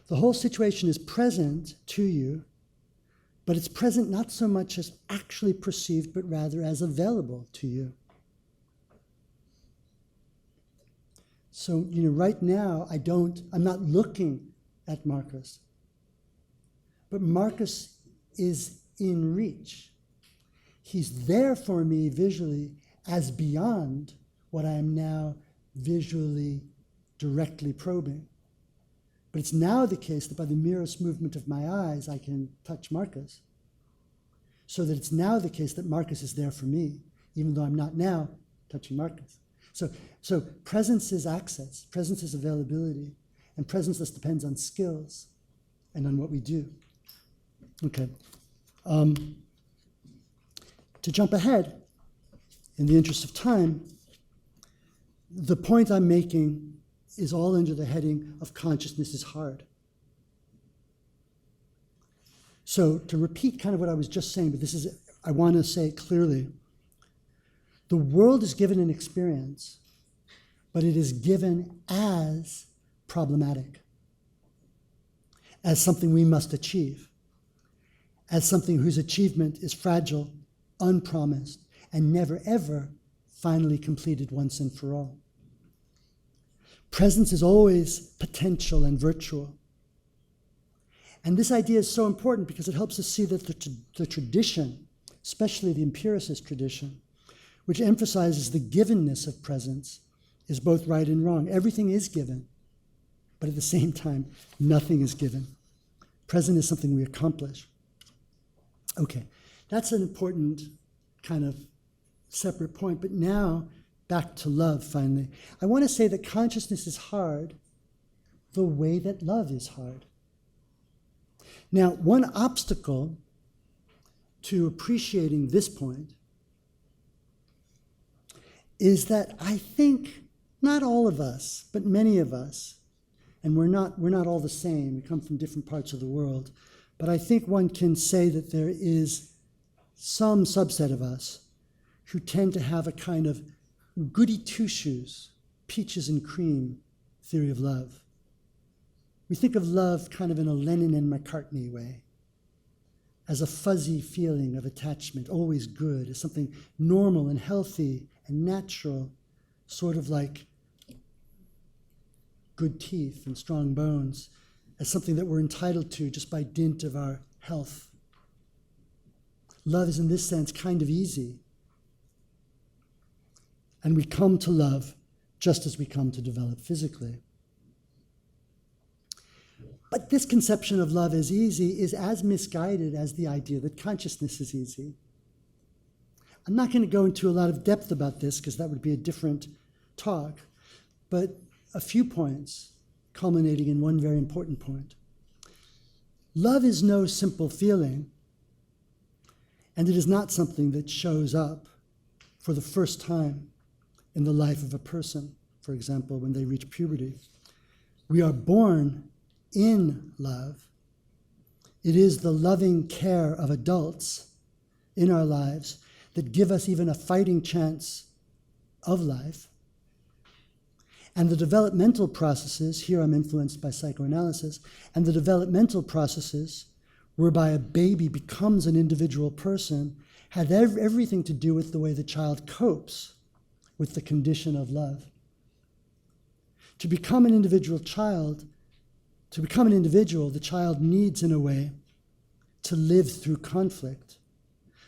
The whole situation is present to you, but it's present not so much as actually perceived, but rather as available to you. So, right now, I'm not looking at Marcus, but Marcus is in reach. He's there for me visually as beyond what I am now visually directly probing. But it's now the case that by the merest movement of my eyes, I can touch Marcus. So that it's now the case that Marcus is there for me, even though I'm not now touching Marcus. So presence is access, presence is availability, and presence just depends on skills and on what we do. Okay. To jump ahead, in the interest of time, the point I'm making is all under the heading of consciousness is hard. So to repeat kind of what I was just saying, but I want to say it clearly. The world is given an experience, but it is given as problematic, as something we must achieve, as something whose achievement is fragile, unpromised, and never ever finally completed once and for all. Presence is always potential and virtual. And this idea is so important because it helps us see that the tradition, especially the empiricist tradition, which emphasizes the givenness of presence, is both right and wrong. Everything is given, but at the same time, nothing is given. Present is something we accomplish. Okay, that's an important kind of separate point, but now back to love, finally. I want to say that consciousness is hard the way that love is hard. Now, one obstacle to appreciating this point is that I think not all of us, but many of us, and we're not all the same, we come from different parts of the world, but I think one can say that there is some subset of us who tend to have a kind of goody two-shoes, peaches and cream theory of love. We think of love kind of in a Lennon and McCartney way, as a fuzzy feeling of attachment, always good, as something normal and healthy and natural, sort of like good teeth and strong bones, as something that we're entitled to just by dint of our health. Love is in this sense kind of easy. And we come to love just as we come to develop physically. But this conception of love as easy is as misguided as the idea that consciousness is easy. I'm not going to go into a lot of depth about this because that would be a different talk, but a few points culminating in one very important point. Love is no simple feeling, and it is not something that shows up for the first time in the life of a person, for example, when they reach puberty. We are born in love. It is the loving care of adults in our lives that give us even a fighting chance of life. And the developmental processes, here I'm influenced by psychoanalysis, and the developmental processes whereby a baby becomes an individual person have everything to do with the way the child copes with the condition of love. To become an individual, the child needs, in a way, to live through conflict.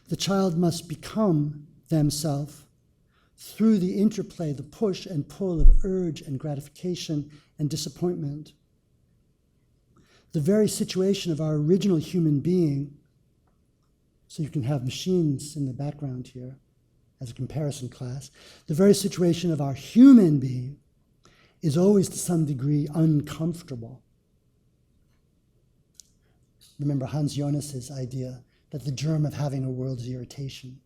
The child must become themselves through the interplay, the push and pull of urge and gratification and disappointment. The very situation of our original human being, so you can have machines in the background here as a comparison class, the very situation of our human being is always to some degree uncomfortable. Remember Hans Jonas's idea that the germ of having a world is irritation.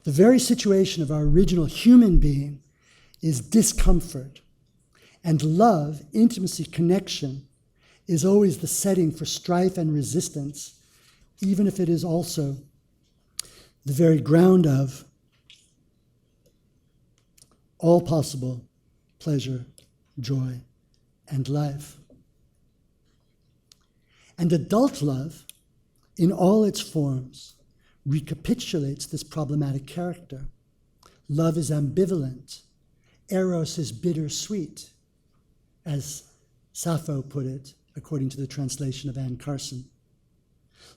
The very situation of our original human being is discomfort, and love, intimacy, connection is always the setting for strife and resistance, even if it is also the very ground of all possible pleasure, joy, and life. And adult love, in all its forms, recapitulates this problematic character. Love is ambivalent. Eros is bittersweet, as Sappho put it, according to the translation of Anne Carson.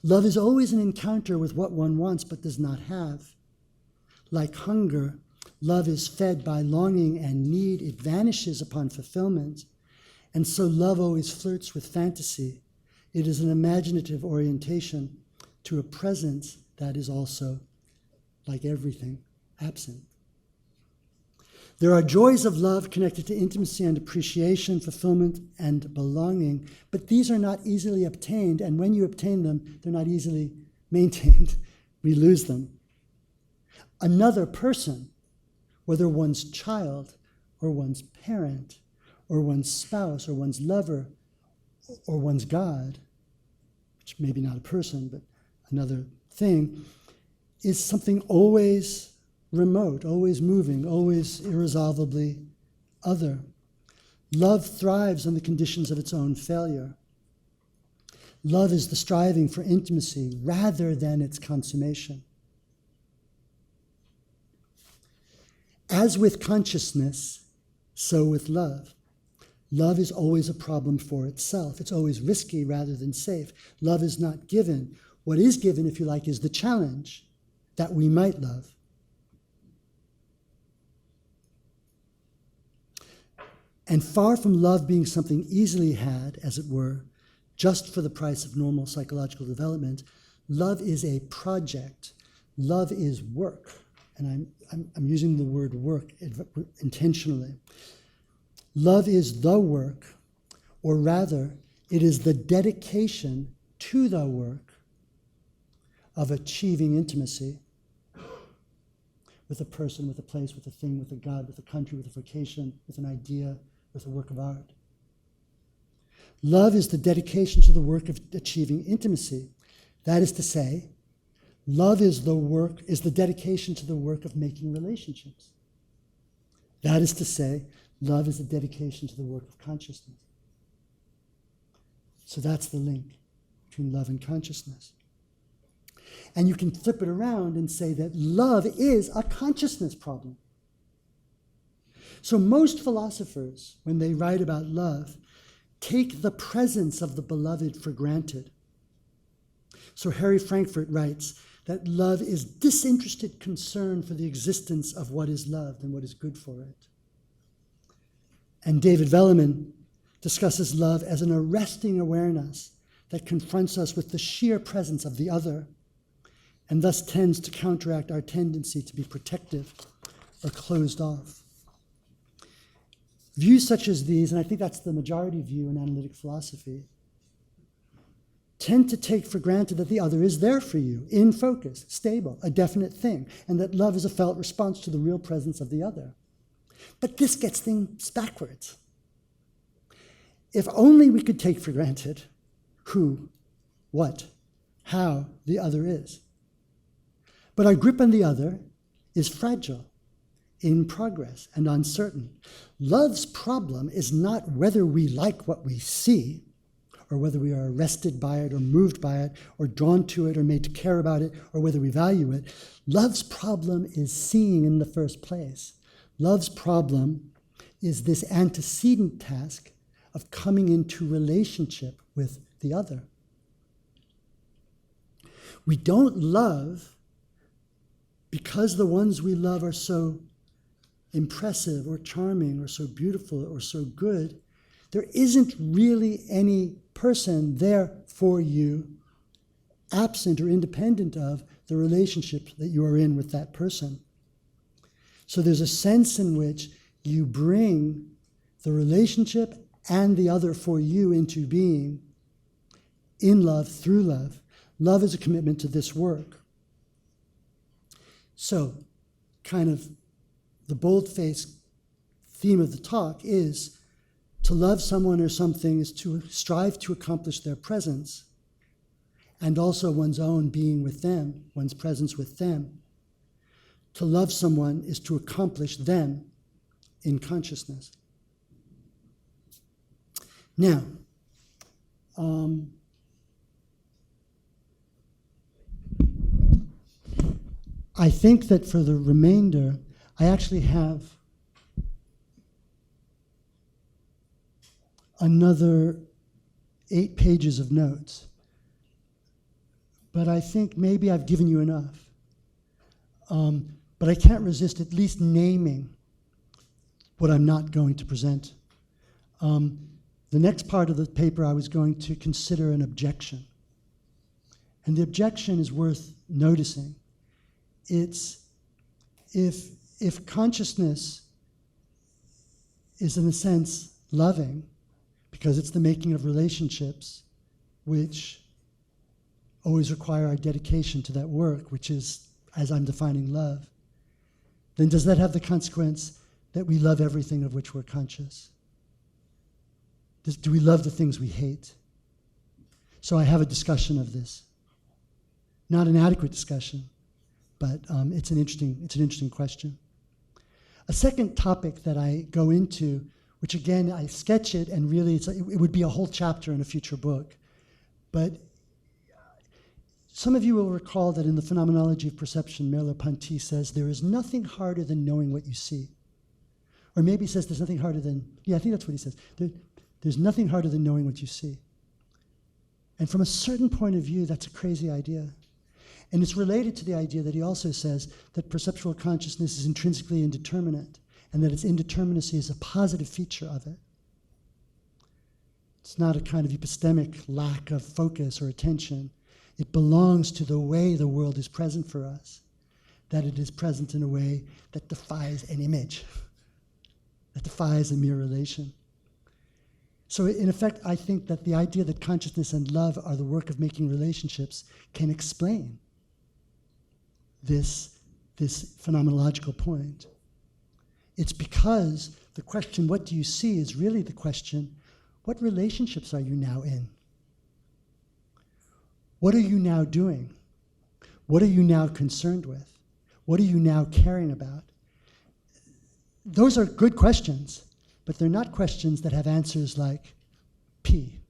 Love is always an encounter with what one wants but does not have. Like hunger, love is fed by longing and need. It vanishes upon fulfillment. And so love always flirts with fantasy. It is an imaginative orientation to a presence that is also, like everything, absent. There are joys of love connected to intimacy and appreciation, fulfillment and belonging, but these are not easily obtained, and when you obtain them, they're not easily maintained. We lose them. Another person, whether one's child or one's parent or one's spouse or one's lover or one's God, which may be not a person, but another thing, is something always remote, always moving, always irresolvably other. Love thrives on the conditions of its own failure. Love is the striving for intimacy rather than its consummation. As with consciousness, so with love. Love is always a problem for itself. It's always risky rather than safe. Love is not given. What is given, if you like, is the challenge that we might love. And far from love being something easily had, as it were, just for the price of normal psychological development, love is a project. Love is work. And I'm using the word work intentionally. Love is the work, or rather, it is the dedication to the work of achieving intimacy with a person, with a place, with a thing, with a God, with a country, with a vocation, with an idea, with a work of art. Love is the dedication to the work of achieving intimacy. That is to say, love is the dedication to the work of making relationships. That is to say, love is the dedication to the work of consciousness. So that's the link between love and consciousness. And you can flip it around and say that love is a consciousness problem. So most philosophers, when they write about love, take the presence of the beloved for granted. So Harry Frankfurt writes that love is disinterested concern for the existence of what is loved and what is good for it. And David Velleman discusses love as an arresting awareness that confronts us with the sheer presence of the other and thus tends to counteract our tendency to be protective or closed off. Views such as these, and I think that's the majority view in analytic philosophy, tend to take for granted that the other is there for you, in focus, stable, a definite thing, and that love is a felt response to the real presence of the other. But this gets things backwards. If only we could take for granted who, what, how the other is. But our grip on the other is fragile, in progress, and uncertain. Love's problem is not whether we like what we see, or whether we are arrested by it, or moved by it, or drawn to it, or made to care about it, or whether we value it. Love's problem is seeing in the first place. Love's problem is this antecedent task of coming into relationship with the other. We don't love because the ones we love are so impressive or charming or so beautiful or so good. There isn't really any person there for you, absent or independent of the relationship that you are in with that person. So there's a sense in which you bring the relationship and the other for you into being in love, through love. Love is a commitment to this work. So, kind of the bold-faced theme of the talk is to love someone or something is to strive to accomplish their presence and also one's own being with them, one's presence with them. To love someone is to accomplish them in consciousness. Now, I think that for the remainder, I actually have another 8 pages of notes. But I think maybe I've given you enough. But I can't resist at least naming what I'm not going to present. The next part of the paper I was going to consider an objection. And the objection is worth noticing. It's if consciousness is in a sense loving, because it's the making of relationships which always require our dedication to that work, which is, as I'm defining love, then does that have the consequence that we love everything of which we're conscious? Do we love the things we hate? So I have a discussion of this. Not an adequate discussion, but it's an interesting question. A second topic that I go into, which again, I sketch it, and really it would be a whole chapter in a future book. But some of you will recall that in the Phenomenology of Perception, Merleau-Ponty says, there is nothing harder than knowing what you see. Or maybe he says there's nothing harder than, I think that's what he says. There's nothing harder than knowing what you see. And from a certain point of view, that's a crazy idea. And it's related to the idea that he also says that perceptual consciousness is intrinsically indeterminate, and that its indeterminacy is a positive feature of it. It's not a kind of epistemic lack of focus or attention. It belongs to the way the world is present for us, that it is present in a way that defies an image, that defies a mere relation. So in effect, I think that the idea that consciousness and love are the work of making relationships can explain this phenomenological point. It's because the question, what do you see, is really the question, what relationships are you now in? What are you now doing? What are you now concerned with? What are you now caring about? Those are good questions, but they're not questions that have answers like P.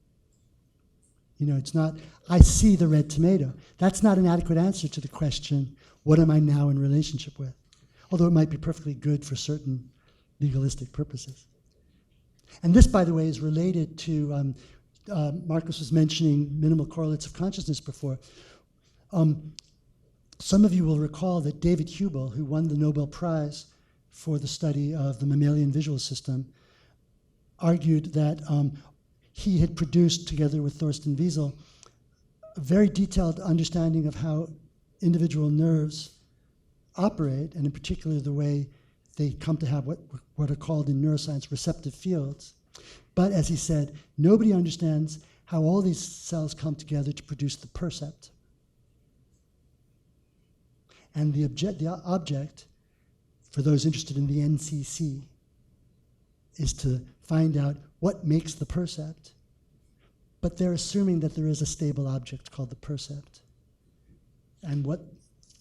It's not, I see the red tomato. That's not an adequate answer to the question, what am I now in relationship with? Although it might be perfectly good for certain legalistic purposes. And this, by the way, is related to, Marcus was mentioning minimal correlates of consciousness before. Some of you will recall that David Hubel, who won the Nobel Prize for the study of the mammalian visual system, argued that he had produced, together with Thorsten Wiesel, a very detailed understanding of how individual nerves operate, and in particular the way they come to have what are called in neuroscience receptive fields. But as he said, nobody understands how all these cells come together to produce the percept. And the object, for those interested in the NCC, is to find out what makes the percept. But they're assuming that there is a stable object called the percept. And what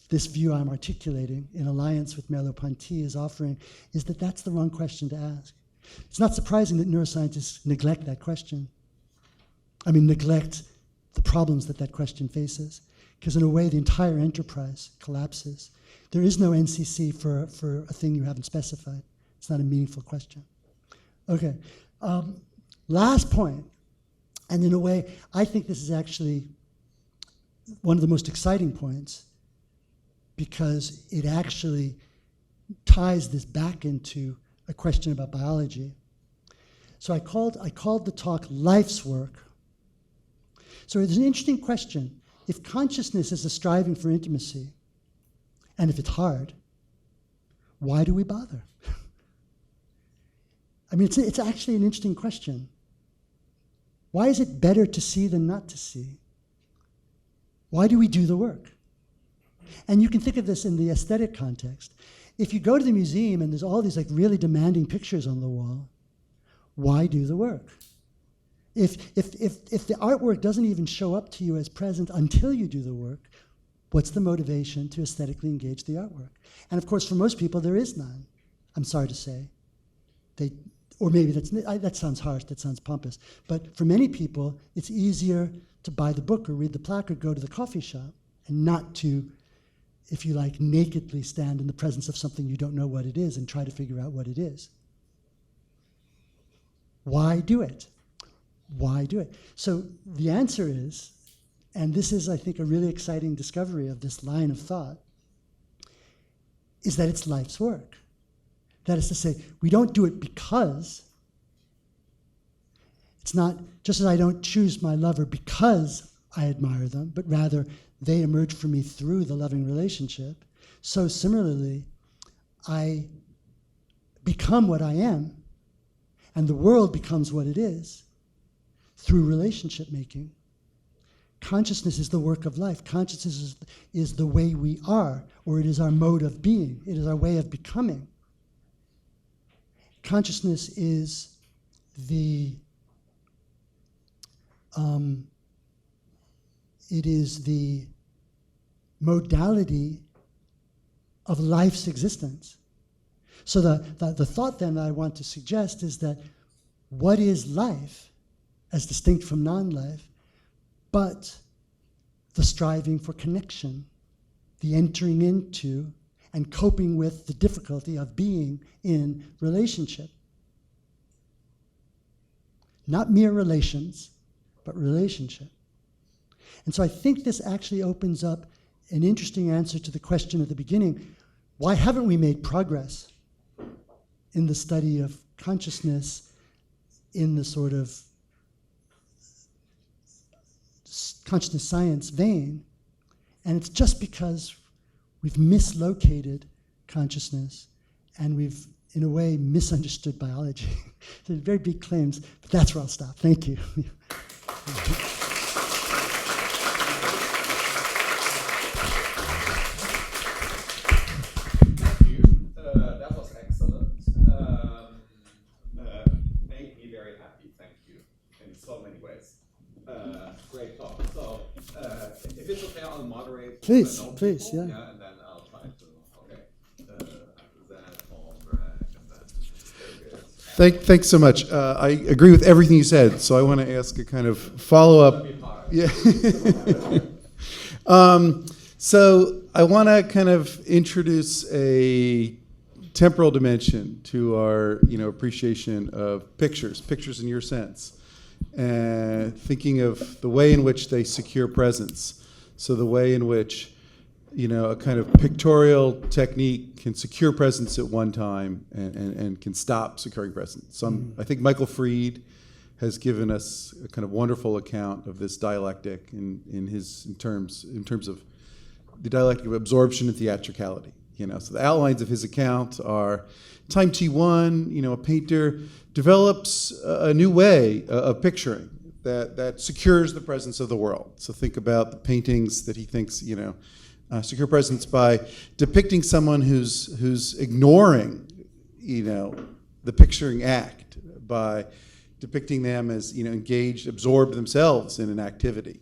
this view I'm articulating in alliance with Merleau-Ponty is offering is that that's the wrong question to ask. It's not surprising that neuroscientists neglect that question. Neglect the problems that question faces, because in a way the entire enterprise collapses. There is no NCC for a thing you haven't specified. It's not a meaningful question. Okay, last point, and in a way, I think this is actually one of the most exciting points, because it actually ties this back into a question about biology. So I called the talk Life's Work. So there's an interesting question. If consciousness is a striving for intimacy, and if it's hard, why do we bother? It's actually an interesting question. Why is it better to see than not to see? Why do we do the work? And you can think of this in the aesthetic context. If you go to the museum and there's all these really demanding pictures on the wall, why do the work? If the artwork doesn't even show up to you as present until you do the work, what's the motivation to aesthetically engage the artwork? And of course, for most people, there is none. I'm sorry to say. or maybe that sounds harsh, that sounds pompous, but for many people, it's easier to buy the book or read the plaque or go to the coffee shop and not to, if you like, nakedly stand in the presence of something you don't know what it is and try to figure out what it is. Why do it? Why do it? So the answer is, and this is, I think, a really exciting discovery of this line of thought, is that it's life's work. That is to say, we don't do it because, it's not just as I don't choose my lover because I admire them, but rather they emerge for me through the loving relationship. So similarly, I become what I am, and the world becomes what it is through relationship making. Consciousness is the work of life. Consciousness is the way we are, or it is our mode of being. It is our way of becoming. Consciousness is the modality of life's existence. So the thought then that I want to suggest is that what is life as distinct from non-life, but the striving for connection, the entering into and coping with the difficulty of being in relationship. Not mere relations, but relationship. And so I think this actually opens up an interesting answer to the question at the beginning, why haven't we made progress in the study of consciousness in the sort of consciousness science vein? And it's just because we've mislocated consciousness and we've, in a way, misunderstood biology. They're very big claims, but that's where I'll stop. Thank you. Thank you. That was excellent. Made me very happy. Thank you in so many ways. Great talk. So, if it's okay, I'll moderate. Please, no please, people, yeah. and then I'll try to. Okay. After that, Paul, Brad, and then. Very good. Thanks so much. I agree with everything you said, so I want to ask a kind of follow-up. Yeah. So I want to kind of introduce a temporal dimension to our, appreciation of pictures in your sense, and thinking of the way in which they secure presence. So the way in which, a kind of pictorial technique can secure presence at one time and can stop securing presence. I think Michael Fried has given us a kind of wonderful account of this dialectic in terms of the dialectic of absorption and theatricality. So the outlines of his account are time T1, a painter develops a new way of picturing that secures the presence of the world. So think about the paintings that he thinks, secure presence by depicting someone who's ignoring, the picturing act, by depicting them as, engaged, absorbed themselves in an activity.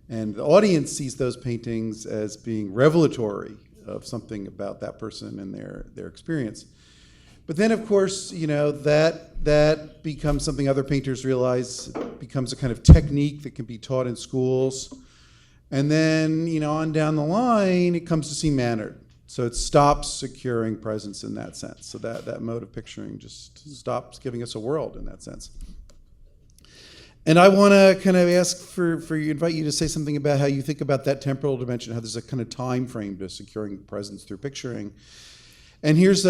And the audience sees those paintings as being revelatory of something about that person and their experience. But then, of course, that becomes something other painters realize becomes a kind of technique that can be taught in schools. And then, on down the line, it comes to seem mannered. So it stops securing presence in that sense. So that mode of picturing just stops giving us a world in that sense. And I want to kind of invite you to say something about how you think about that temporal dimension, how there's a kind of time frame to securing presence through picturing. And here's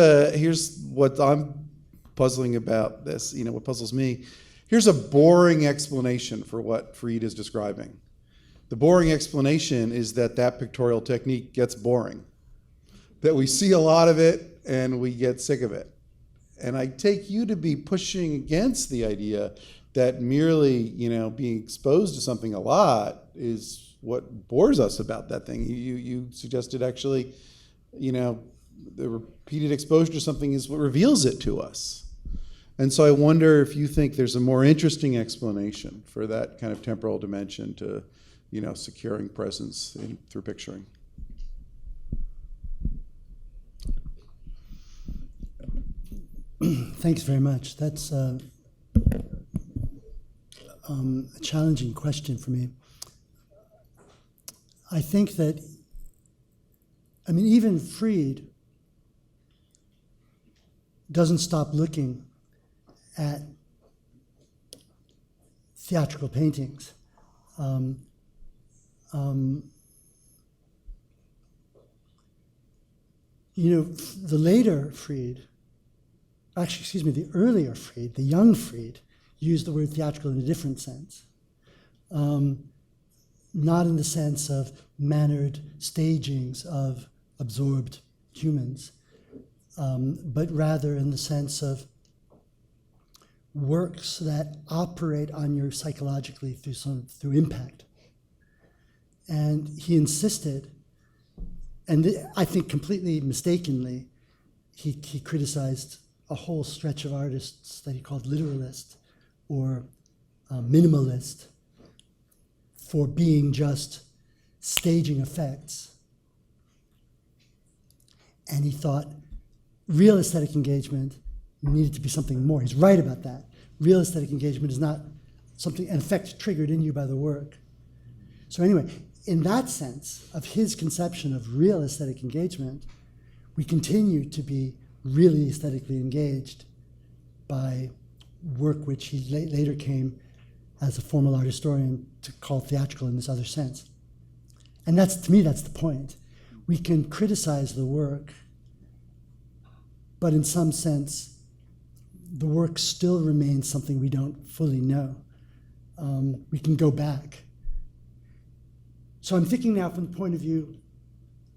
what I'm puzzling about this, what puzzles me. Here's a boring explanation for what Fried is describing. The boring explanation is that pictorial technique gets boring, that we see a lot of it and we get sick of it. And I take you to be pushing against the idea that merely, being exposed to something a lot is what bores us about that thing. You suggested actually, the repeated exposure to something is what reveals it to us. And so I wonder if you think there's a more interesting explanation for that kind of temporal dimension to, securing presence through picturing. Thanks very much. That's a challenging question for me. I think that, even Freed doesn't stop looking at theatrical paintings. The later Freed, the earlier Freed, the young Freed, used the word theatrical in a different sense. Not in the sense of mannered stagings of absorbed humans, but rather in the sense of works that operate on you psychologically through impact. And he insisted, and I think completely mistakenly, he criticized a whole stretch of artists that he called literalist or minimalist for being just staging effects. And he thought real aesthetic engagement needed to be something more. He's right about that. Real aesthetic engagement is not something, an effect triggered in you by the work. So anyway, in that sense of his conception of real aesthetic engagement, we continue to be really aesthetically engaged by work which he later came as a formal art historian to call theatrical in this other sense. And that's, to me, that's the point. We can criticize the work, but in some sense, the work still remains something we don't fully know. We can go back. So I'm thinking now from the point of view,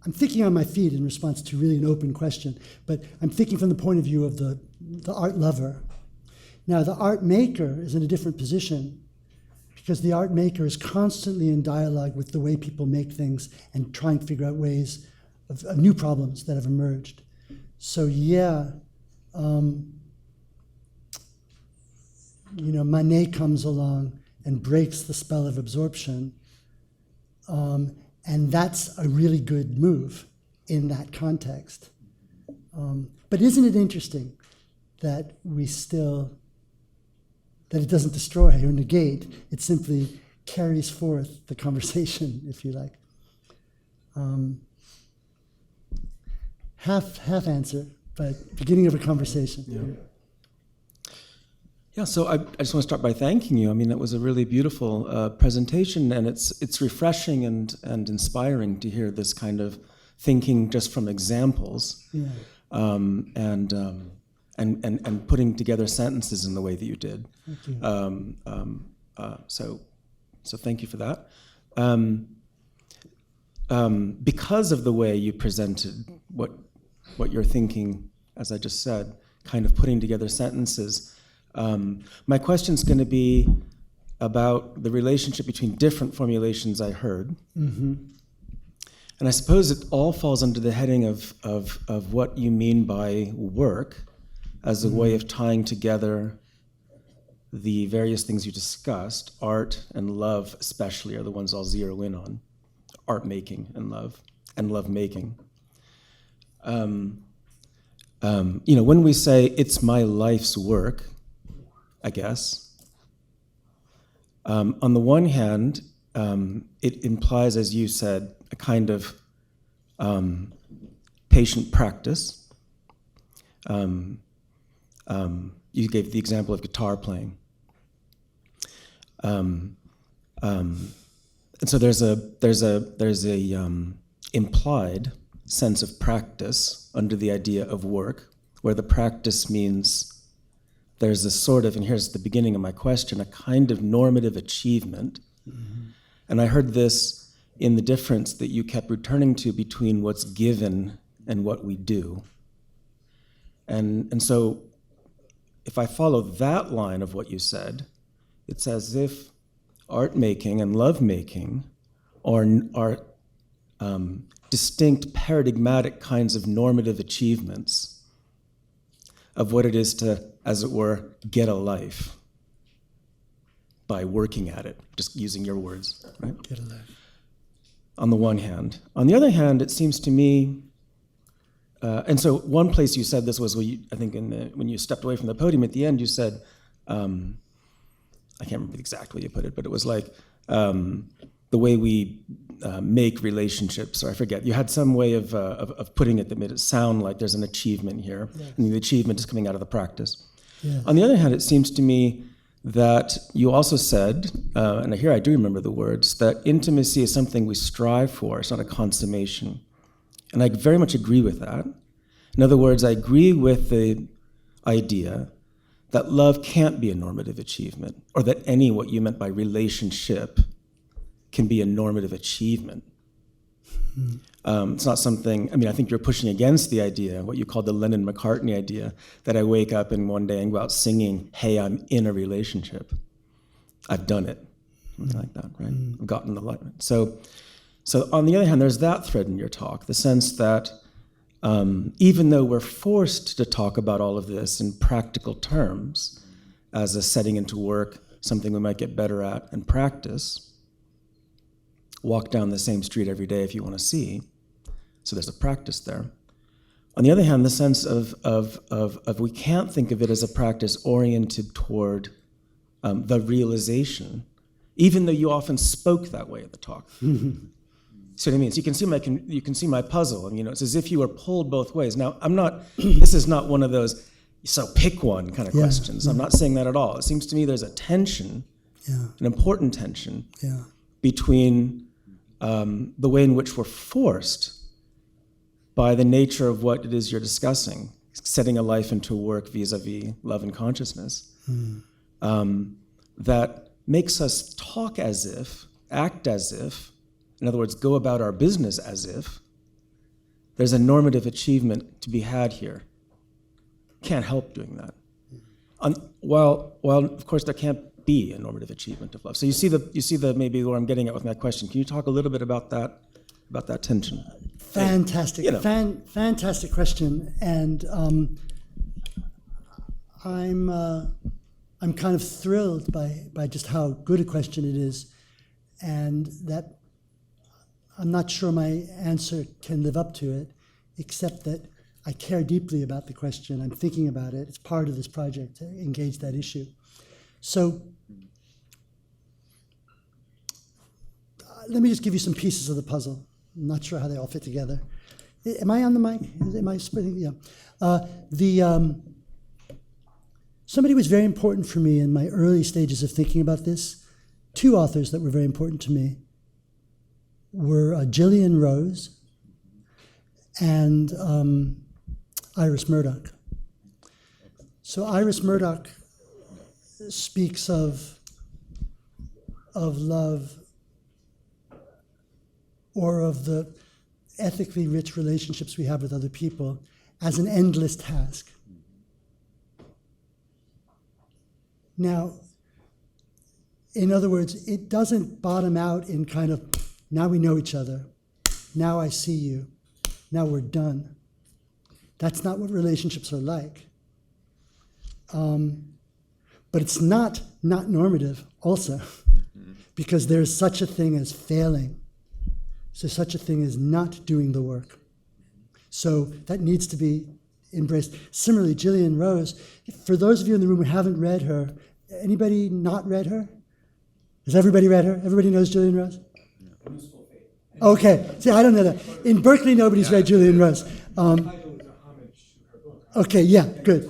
I'm thinking on my feet in response to really an open question, but I'm thinking from the point of view of the art lover. Now, the art maker is in a different position because the art maker is constantly in dialogue with the way people make things and trying to figure out ways of new problems that have emerged. So yeah, Manet comes along and breaks the spell of absorption, and that's a really good move in that context. But isn't it interesting that that it doesn't destroy or negate, it simply carries forth the conversation, if you like. Half answer, but beginning of a conversation. Yeah, so I just want to start by thanking you. That was a really beautiful presentation, and it's refreshing and inspiring to hear this kind of thinking just from examples, and putting together sentences in the way that you did. Thank you. So thank you for that. Because of the way you presented what you're thinking, as I just said, kind of putting together sentences. My question's going to be about the relationship between different formulations I heard. Mm-hmm. And I suppose it all falls under the heading of what you mean by work as a way of tying together the various things you discussed. Art and love especially are the ones I'll zero in on. Art making and love making. When we say it's my life's work, I guess, on the one hand, it implies, as you said, a kind of patient practice. You gave the example of guitar playing. And so there's a implied sense of practice under the idea of work, where the practice means there's a sort of, and here's the beginning of my question, a kind of normative achievement. Mm-hmm. And I heard this in the difference that you kept returning to between what's given and what we do. And so if I follow that line of what you said, it's as if art making and love making are distinct paradigmatic kinds of normative achievements of what it is to, as it were, get a life by working at it, just using your words, right? Get a life. On the one hand. On the other hand, it seems to me and so one place you said this was, I think when you stepped away from the podium at the end, you said, I can't remember exactly how you put it, but it was like the way we make relationships, or I forget. You had some way of putting it that made it sound like there's an achievement here, and the achievement is coming out of the practice. Yeah. On the other hand, it seems to me that you also said, and here I do remember the words, that intimacy is something we strive for, it's not a consummation. And I very much agree with that. In other words, I agree with the idea that love can't be a normative achievement, or that any what you meant by relationship can be a normative achievement. It's not something, I think you're pushing against the idea, what you call the Lennon-McCartney idea, that I wake up and one day and go out singing, hey, I'm in a relationship. I've done it, something like that, right? I've gotten the light. So on the other hand, there's that thread in your talk, the sense that even though we're forced to talk about all of this in practical terms, as a setting into work, something we might get better at and practice, walk down the same street every day if you want to see. So there's a practice there. On the other hand, the sense of we can't think of it as a practice oriented toward the realization, even though you often spoke that way at the talk. See what I mean? So you can see my puzzle, and it's as if you were pulled both ways. Now, I'm not. This is not one of those so pick one kind of questions. I'm not saying that at all. It seems to me there's a tension, an important tension between the way in which we're forced by the nature of what it is you're discussing, setting a life into work vis-a-vis love and consciousness, that makes us talk as if, act as if, in other words, go about our business as if there's a normative achievement to be had here. Can't help doing that. While of course there can't be a normative achievement of love. So you see the maybe where I'm getting at with my question. Can you talk a little bit about that tension? Fantastic, fantastic question, and I'm kind of thrilled by just how good a question it is, and that I'm not sure my answer can live up to it, except that I care deeply about the question. I'm thinking about it. It's part of this project to engage that issue. So let me just give you some pieces of the puzzle. I'm not sure how they all fit together. Am I on the mic? Am I splitting? Yeah. Somebody was very important for me in my early stages of thinking about this. Two authors that were very important to me were Gillian Rose and Iris Murdoch. So Iris Murdoch speaks of love, or of the ethically rich relationships we have with other people, as an endless task. Now, in other words, it doesn't bottom out in kind of, now we know each other, now I see you, now we're done. That's not what relationships are like. But it's not normative also, because there's such a thing as failing. So such a thing as not doing the work. So that needs to be embraced. Similarly, Gillian Rose, for those of you in the room who haven't read her, anybody not read her? Has everybody read her? Everybody knows Gillian Rose? Okay, see, I don't know that. In Berkeley, nobody's read Gillian Rose. Okay, yeah, good.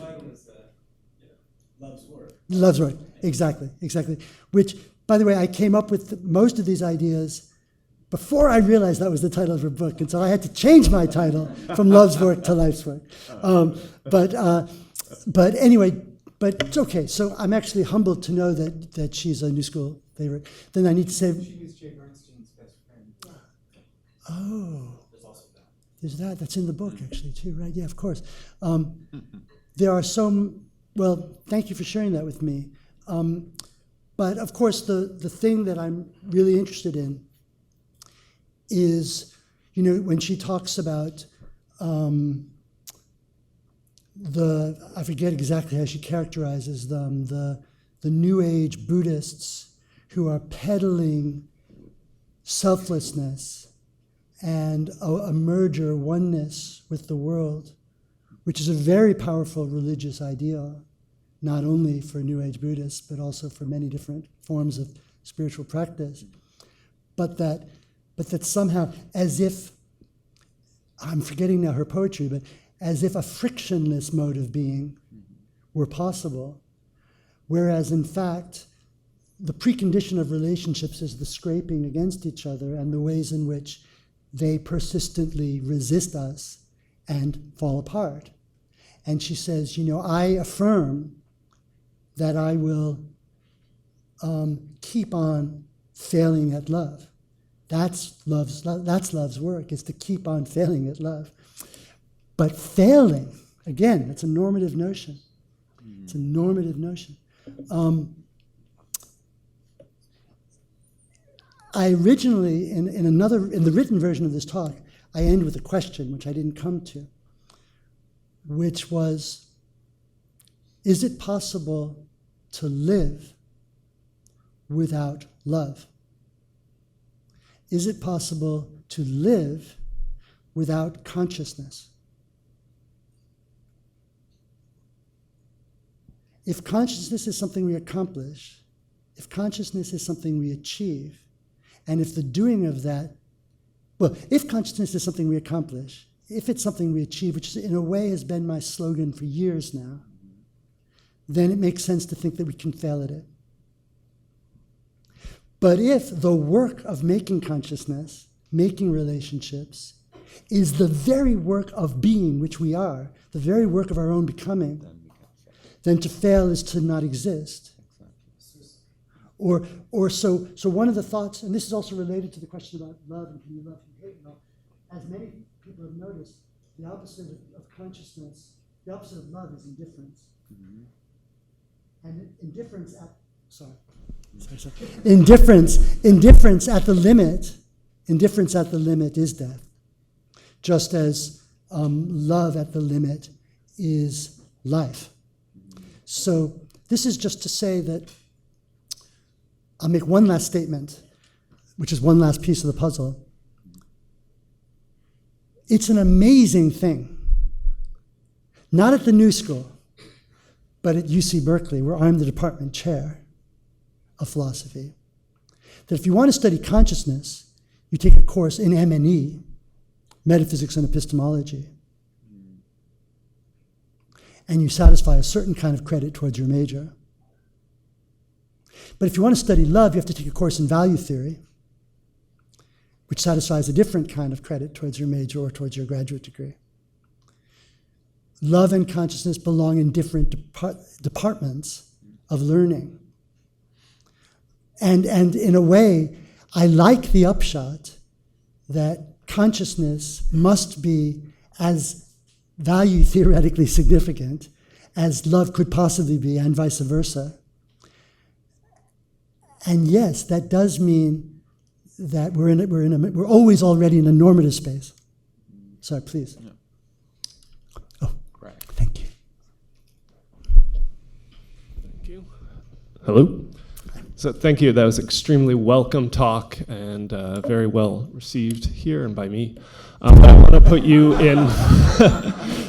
Love's Work, exactly. Which, by the way, I came up with most of these ideas before I realized that was the title of her book, and so I had to change my title from Love's Work to Life's Work. But anyway, but it's okay. So I'm actually humbled to know that she's a New School favorite. Then I need to say, she was Jay Bernstein's best friend. Oh, There's also that. There's that. That's in the book actually too, right? Yeah, of course. There are some. Well, thank you for sharing that with me. But of course, the thing that I'm really interested in is, when she talks about I forget exactly how she characterizes them, the New Age Buddhists who are peddling selflessness and a merger, oneness with the world, which is a very powerful religious ideal, not only for New Age Buddhists, but also for many different forms of spiritual practice. But that somehow, as if, I'm forgetting now her poetry, but as if a frictionless mode of being were possible, whereas in fact, the precondition of relationships is the scraping against each other and the ways in which they persistently resist us and fall apart. And she says, I affirm that I will keep on failing at love. That's love's work, is to keep on failing at love. But failing, again, it's a normative notion. It's a normative notion. I originally, in the written version of this talk, I end with a question, which I didn't come to, which was, is it possible to live without love? Is it possible to live without consciousness? If consciousness is something we accomplish, if consciousness is something we achieve, and if the doing of that, if consciousness is something we accomplish, if it's something we achieve, which in a way has been my slogan for years now, then it makes sense to think that we can fail at it. But if the work of making consciousness, making relationships, is the very work of being, which we are, the very work of our own becoming, then to fail is to not exist. Or so one of the thoughts, and this is also related to the question about love and can you love and hate love, as many people have noticed, the opposite of consciousness, the opposite of love is indifference. And indifference at the limit is death, just as love at the limit is life. So this is just to say that I'll make one last statement, which is one last piece of the puzzle. It's an amazing thing, not at the New School, but at UC Berkeley, where I'm the department chair of philosophy, that if you want to study consciousness, you take a course in M&E, metaphysics and epistemology, and you satisfy a certain kind of credit towards your major. But if you want to study love, you have to take a course in value theory, which satisfies a different kind of credit towards your major or towards your graduate degree. Love and consciousness belong in different departments of learning. And in a way, I like the upshot that consciousness must be as value theoretically significant as love could possibly be, and vice versa. And yes, that does mean that we're always already in a normative space. Sorry, please. Yeah. Oh, Right. thank you. Thank you. Hello. So thank you. That was extremely welcome talk and very well received here and by me. I want to put you in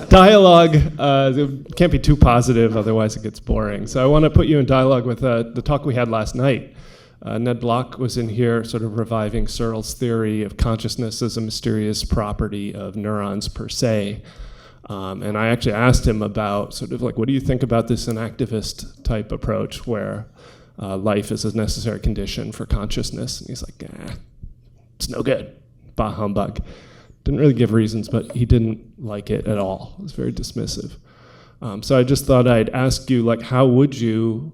dialogue. It can't be too positive, otherwise it gets boring. So I want to put you in dialogue with the talk we had last night. Ned Block was in here sort of reviving Searle's theory of consciousness as a mysterious property of neurons per se. And I actually asked him about sort of like, what do you think about this inactivist type approach where life is a necessary condition for consciousness? And he's like, it's no good, bah humbug. Didn't really give reasons, but he didn't like it at all. He was very dismissive. So I just thought I'd ask you, like, how would you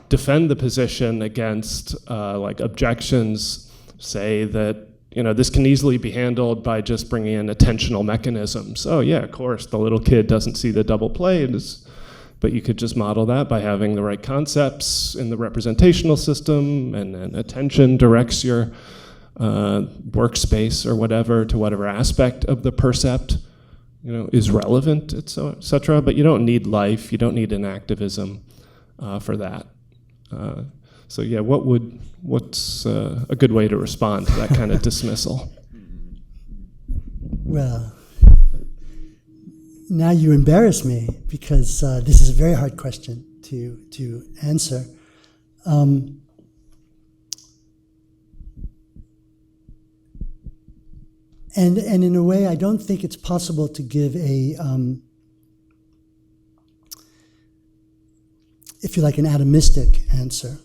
defend the position against like objections, say that this can easily be handled by just bringing in attentional mechanisms. Oh yeah, of course, the little kid doesn't see the double play, but you could just model that by having the right concepts in the representational system, and then attention directs your workspace or whatever to whatever aspect of the percept is relevant, etc. But you don't need life, you don't need an activism for that. So yeah, what's a good way to respond to that kind of dismissal? Well, now you embarrass me because this is a very hard question to answer. And in a way, I don't think it's possible to give a, if you like, an atomistic answer.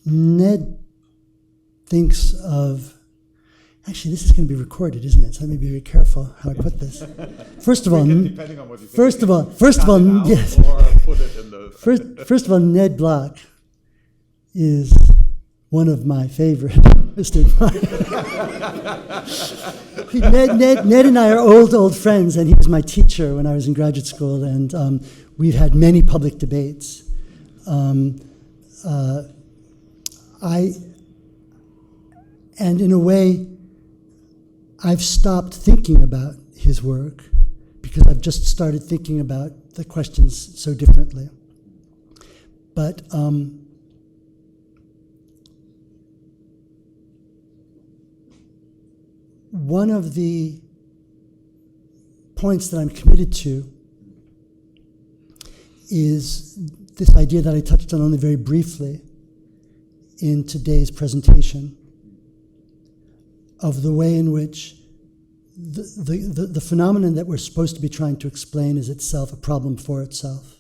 Ned thinks of, actually, this is going to be recorded, isn't it? So let me be very careful how I put this. First of all, Depending on what you think. yes. Or put it in the. First of all, Ned Block is one of my favorite. Ned and I are old friends, and he was my teacher when I was in graduate school, and we've had many public debates. And in a way, I've stopped thinking about his work because I've just started thinking about the questions so differently. But one of the points that I'm committed to is this idea that I touched on only very briefly in today's presentation of the way in which the phenomenon that we're supposed to be trying to explain is itself a problem for itself.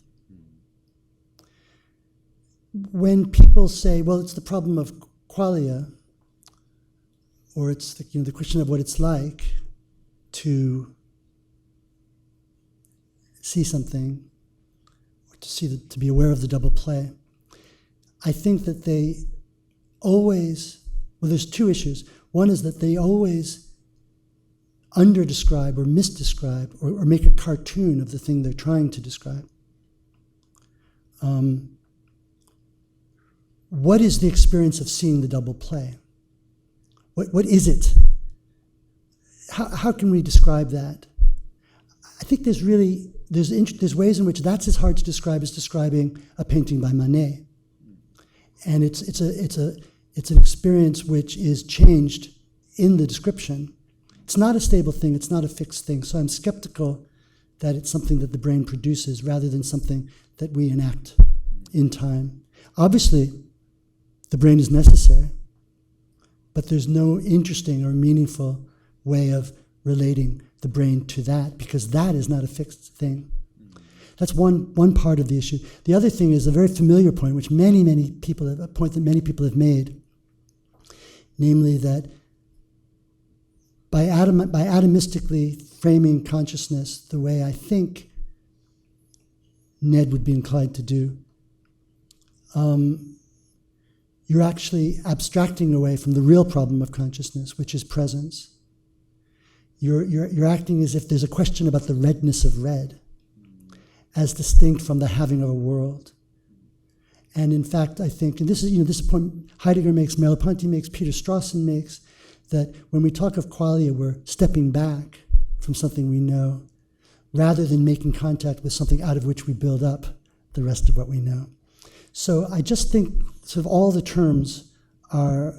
When people say, well, it's the problem of qualia, or it's the question of what it's like to see something, or to be aware of the double play, I think that they always, well, there's two issues. One is that they always under-describe or misdescribe or make a cartoon of the thing they're trying to describe. What is the experience of seeing the double play? What is it? How can we describe that? I think there's ways in which that's as hard to describe as describing a painting by Manet, and it's an experience which is changed in the description. It's not a stable thing. It's not a fixed thing. So I'm skeptical that it's something that the brain produces rather than something that we enact in time. Obviously, the brain is necessary, but there's no interesting or meaningful way of relating the brain to that because that is not a fixed thing. That's one part of the issue. The other thing is a very familiar point, which many people have made, namely that by atomistically framing consciousness the way I think Ned would be inclined to do, you're actually abstracting away from the real problem of consciousness, which is presence. You're acting as if there's a question about the redness of red, as distinct from the having of a world. And in fact, I think, and this is a point Heidegger makes, Merleau-Ponty makes, Peter Strawson makes, that when we talk of qualia, we're stepping back from something we know, rather than making contact with something out of which we build up the rest of what we know. So I just think sort of all the terms are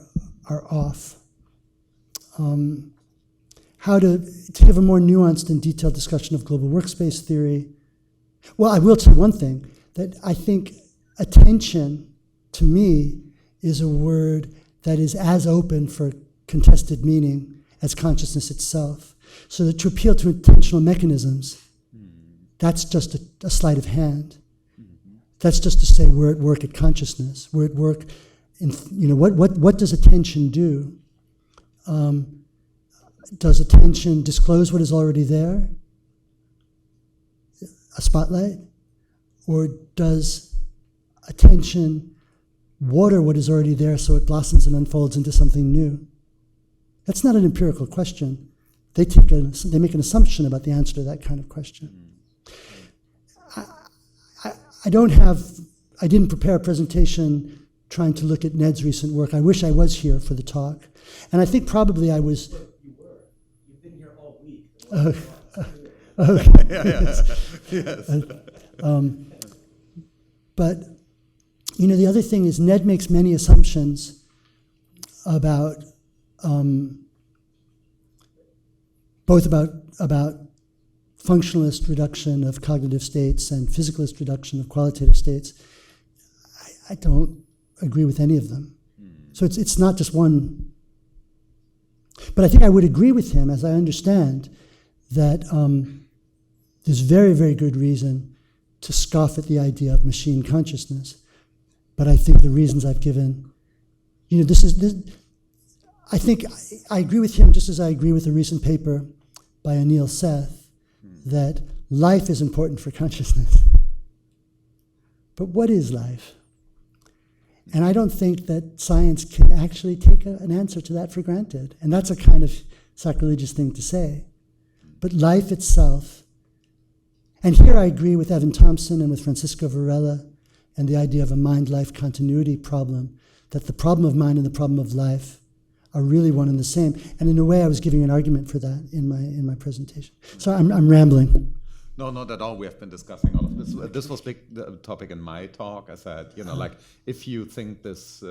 off. How to give a more nuanced and detailed discussion of global workspace theory. Well, I will say one thing, that I think attention, to me, is a word that is as open for contested meaning as consciousness itself. So that to appeal to intentional mechanisms, that's just a sleight of hand. That's just to say we're at work at consciousness. We're at work in, what does attention do? Does attention disclose what is already there? A spotlight? Or does attention water what is already there so it blossoms and unfolds into something new? That's not an empirical question. They make an assumption about the answer to that kind of question. I didn't prepare a presentation trying to look at Ned's recent work. I wish I was here for the talk. And I think probably I was... You were. You've been here all week. Yes. But, the other thing is Ned makes many assumptions about both about functionalist reduction of cognitive states and physicalist reduction of qualitative states, I don't agree with any of them. So it's not just one. But I think I would agree with him, as I understand, that there's very, very good reason to scoff at the idea of machine consciousness. But I think the reasons I've given, I think I agree with him just as I agree with a recent paper by Anil Seth that life is important for consciousness. But what is life? And I don't think that science can actually take an answer to that for granted. And that's a kind of sacrilegious thing to say. But life itself, and here I agree with Evan Thompson and with Francisco Varela and the idea of a mind-life continuity problem, that the problem of mind and the problem of life are really one and the same. And in a way, I was giving an argument for that in my presentation. So I'm rambling. No, not at all. We have been discussing all of this. This was big topic in my talk. I said, like if you think this,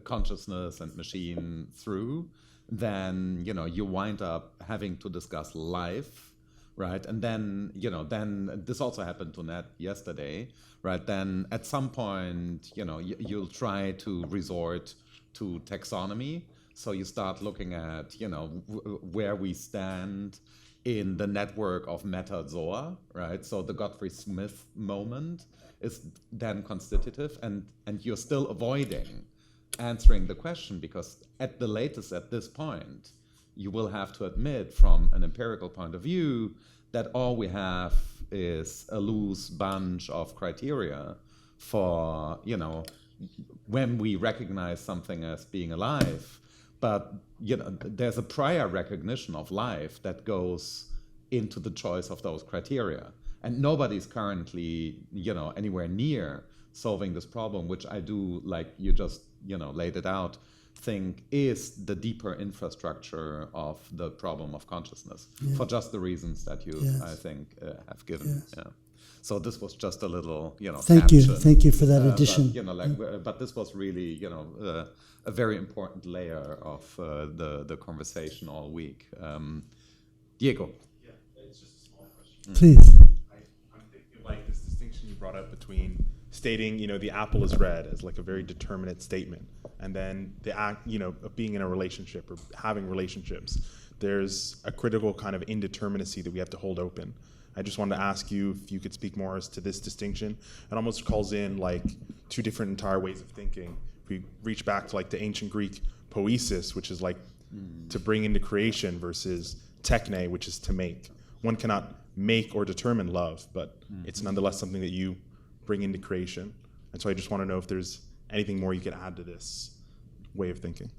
consciousness and machine through, then you wind up having to discuss life, right? And then then this also happened to Ned yesterday, right? Then at some point, you'll try to resort to taxonomy. So you start looking at where we stand in the network of metazoa, right? So the Godfrey Smith moment is then constitutive, and you're still avoiding answering the question because at the latest at this point, you will have to admit from an empirical point of view that all we have is a loose bunch of criteria for, when we recognize something as being alive. But there's a prior recognition of life that goes into the choice of those criteria, and nobody's currently anywhere near solving this problem, which I do, like you just laid it out, think is the deeper infrastructure of the problem of consciousness for just the reasons that you I think have given. Yeah. So this was just a little Thank you for that addition. But this was really a very important layer of the conversation all week. Diego. Yeah, it's just a small question. Please. I'm thinking like this distinction you brought up between stating, the apple is red as like a very determinate statement, and then the act, of being in a relationship or having relationships. There's a critical kind of indeterminacy that we have to hold open. I just wanted to ask you if you could speak more as to this distinction. It almost calls in like two different entire ways of thinking. If we reach back to like the ancient Greek poiesis, which is like to bring into creation, versus techne, which is to make. One cannot make or determine love, but it's nonetheless something that you bring into creation. And so I just want to know if there's anything more you could add to this way of thinking.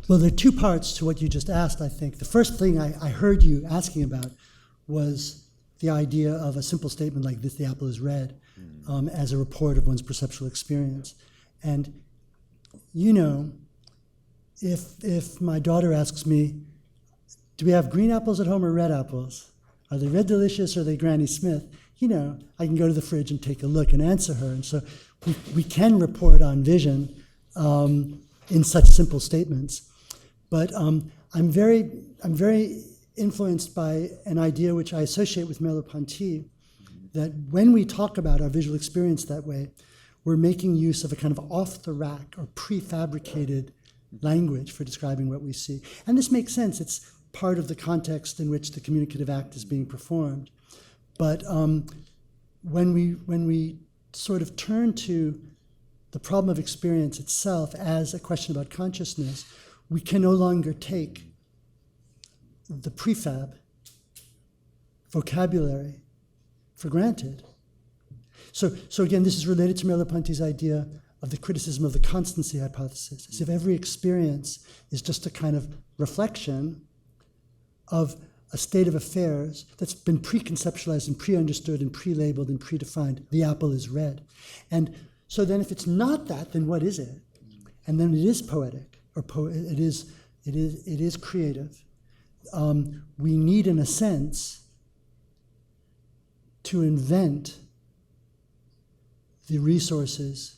Well, there are two parts to what you just asked, I think. The first thing I heard you asking about was the idea of a simple statement like this, the apple is red, as a report of one's perceptual experience. And, if my daughter asks me, do we have green apples at home or red apples? Are they Red Delicious or are they Granny Smith? I can go to the fridge and take a look and answer her. And so we can report on vision in such simple statements. But I'm very influenced by an idea which I associate with Merleau-Ponty, that when we talk about our visual experience that way, we're making use of a kind of off-the-rack or prefabricated language for describing what we see. And this makes sense. It's part of the context in which the communicative act is being performed. But when we sort of turn to the problem of experience itself as a question about consciousness, we can no longer take the prefab vocabulary for granted. So again, this is related to Merleau-Ponty's idea of the criticism of the constancy hypothesis, as if every experience is just a kind of reflection of a state of affairs that's been preconceptualized and pre-understood and pre-labeled and predefined. The apple is red. And so then if it's not that, then what is it? And then it is poetic, or it is creative. We need, in a sense, to invent the resources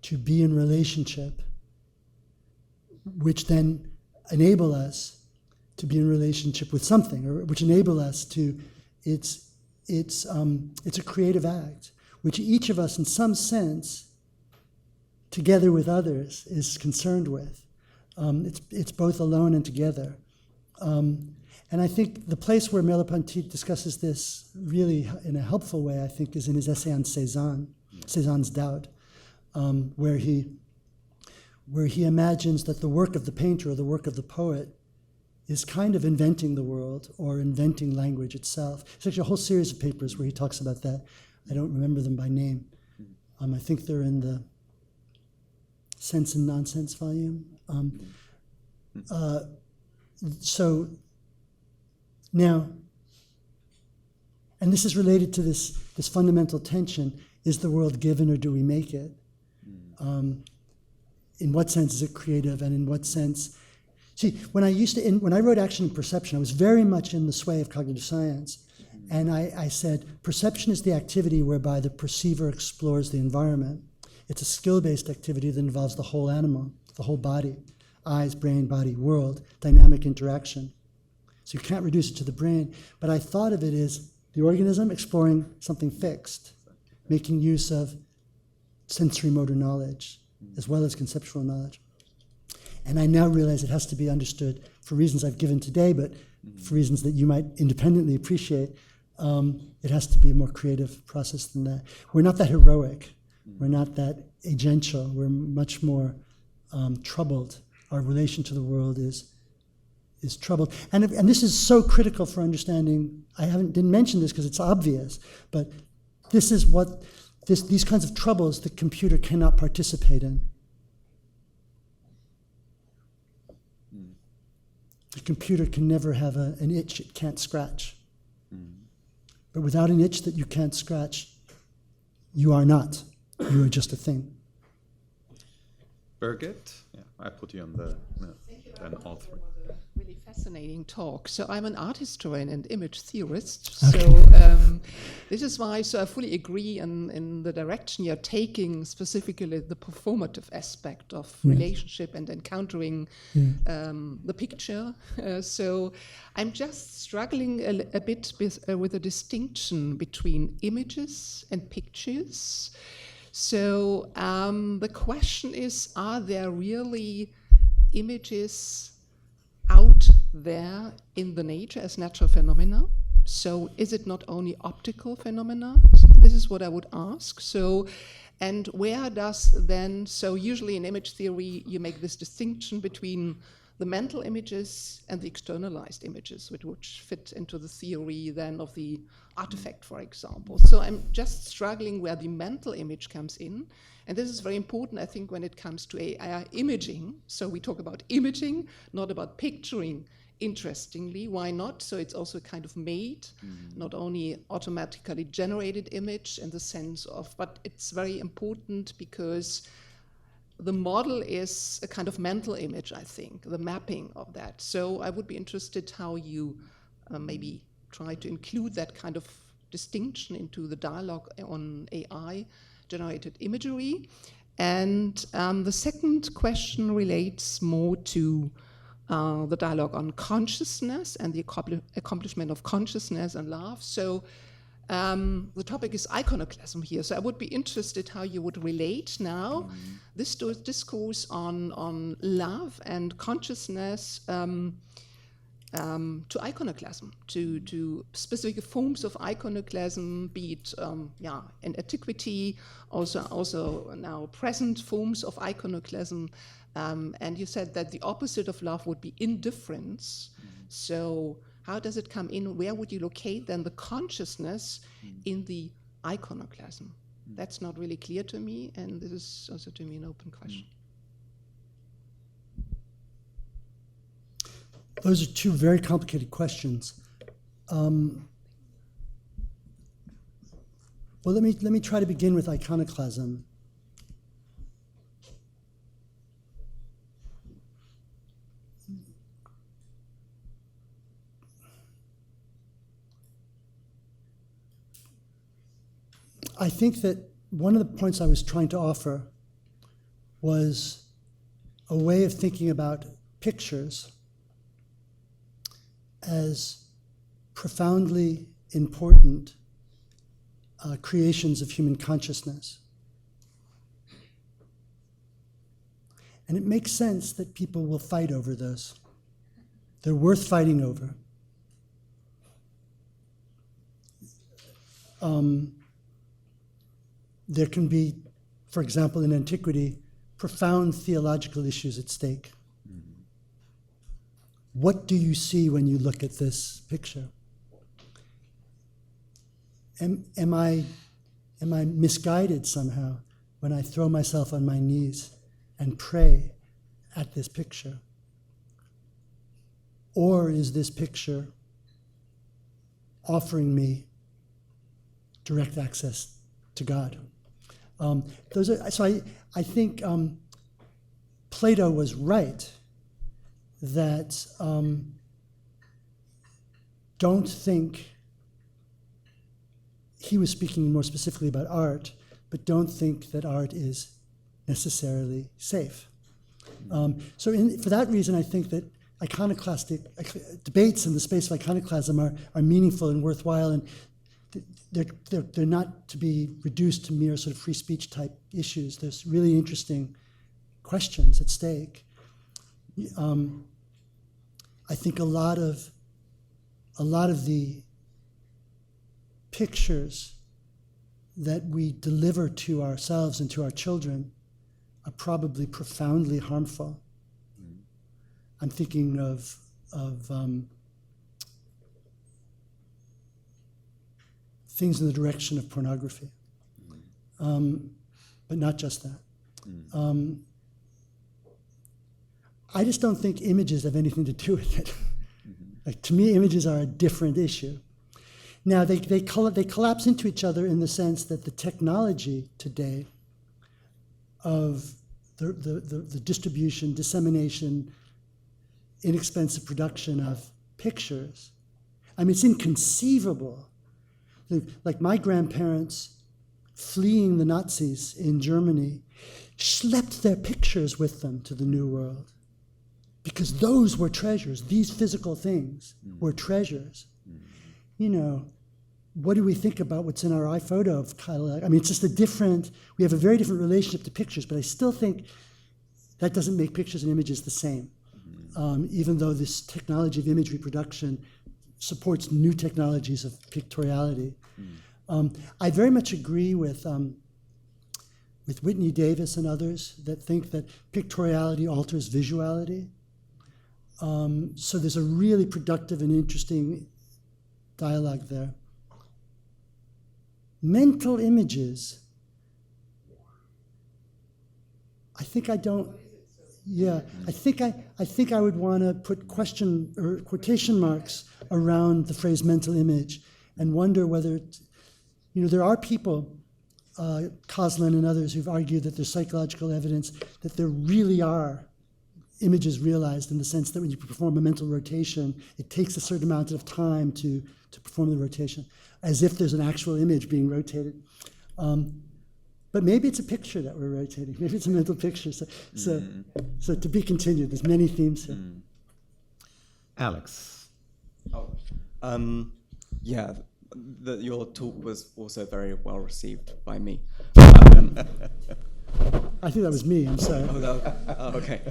to be in relationship, which then enable us to be in relationship with something, or which enable us to, it's a creative act, which each of us in some sense, together with others, is concerned with. It's both alone and together. And I think the place where Merleau-Ponty discusses this really in a helpful way, I think, is in his essay on Cézanne, Cézanne's Doubt, where he imagines that the work of the painter or the work of the poet is kind of inventing the world or inventing language itself. There's actually a whole series of papers where he talks about that. I don't remember them by name. I think they're in the Sense and Nonsense volume. So now, and this is related to this fundamental tension, is the world given or do we make it? In what sense is it creative, and in what sense? See, when I wrote Action and Perception, I was very much in the sway of cognitive science. And I said, perception is the activity whereby the perceiver explores the environment. It's a skill-based activity that involves the whole animal, the whole body, eyes, brain, body, world, dynamic interaction. So you can't reduce it to the brain. But I thought of it as the organism exploring something fixed, making use of sensory motor knowledge as well as conceptual knowledge. And I now realize it has to be understood for reasons I've given today, but for reasons that you might independently appreciate. It has to be a more creative process than that. We're not that heroic. We're not that agential. We're much more troubled. Our relation to the world is troubled. And this is so critical for understanding. Didn't mention this because it's obvious, but this is what these kinds of troubles the computer cannot participate in. The computer can never have an itch it can't scratch. But without an itch that you can't scratch, you are not. You are just a thing. Birgit? Yeah, I put you on the then all three. It was a really fascinating talk. So I'm an art historian and image theorist. Okay. So this is why I fully agree in the direction you're taking, specifically the performative aspect of relationship and encountering the picture. So I'm just struggling a bit with a distinction between images and pictures. So the question is, are there really images out there in the nature as natural phenomena? So is it not only optical phenomena? This is what I would ask. So, and where does then, so usually in image theory, you make this distinction between the mental images and the externalized images, which fit into the theory then of the artifact, for example. So I'm just struggling where the mental image comes in. And this is very important, I think, when it comes to AI imaging. So we talk about imaging, not about picturing. Interestingly, why not? So it's also kind of made, not only automatically generated image in the sense of, but it's very important because the model is a kind of mental image, I think, the mapping of that. So I would be interested how you maybe try to include that kind of distinction into the dialogue on AI-generated imagery. And the second question relates more to the dialogue on consciousness and the accomplishment of consciousness and love. So the topic is iconoclasm here. So I would be interested how you would relate now this discourse on love and consciousness to iconoclasm, to specific forms of iconoclasm, be it in antiquity, also now present forms of iconoclasm. And you said that the opposite of love would be indifference. So how does it come in? Where would you locate then the consciousness in the iconoclasm? That's not really clear to me, and this is also to me an open question. Those are two very complicated questions. Well, let me try to begin with iconoclasm. I think that one of the points I was trying to offer was a way of thinking about pictures as profoundly important creations of human consciousness. And it makes sense that people will fight over those. They're worth fighting over. There can be, for example, in antiquity, profound theological issues at stake. Mm-hmm. What do you see when you look at this picture? Am I misguided somehow when I throw myself on my knees and pray at this picture? Or is this picture offering me direct access to God? I think Plato was right that don't think, he was speaking more specifically about art, but don't think that art is necessarily safe. For that reason, I think that iconoclastic debates in the space of iconoclasm are meaningful and worthwhile, and they're not to be reduced to mere sort of free speech type issues. There's really interesting questions at stake. I think a lot of the pictures that we deliver to ourselves and to our children are probably profoundly harmful. I'm thinking of things in the direction of pornography, but not just that. I just don't think images have anything to do with it. Like, to me, images are a different issue. Now, they collapse into each other in the sense that the technology today of the distribution, dissemination, inexpensive production of pictures, I mean, it's inconceivable. Like, my grandparents fleeing the Nazis in Germany schlepped their pictures with them to the New World, because those were treasures. These physical things were treasures. You know, what do we think about what's in our iPhoto of Kyle? I mean, it's just we have a very different relationship to pictures, but I still think that doesn't make pictures and images the same. Even though this technology of image reproduction supports new technologies of pictoriality. I very much agree with Whitney Davis and others that think that pictoriality alters visuality. So there's a really productive and interesting dialogue there. Mental images, I think I would want to put question or quotation marks around the phrase mental image and wonder whether, there are people, Coslin and others, who've argued that there's psychological evidence that there really are images realized, in the sense that when you perform a mental rotation, it takes a certain amount of time to perform the rotation, as if there's an actual image being rotated. But maybe it's a picture that we're rotating. Maybe it's a mental picture. So to be continued. There's many themes here. Alex. Your talk was also very well received by me. I think that was me. I'm sorry. Okay.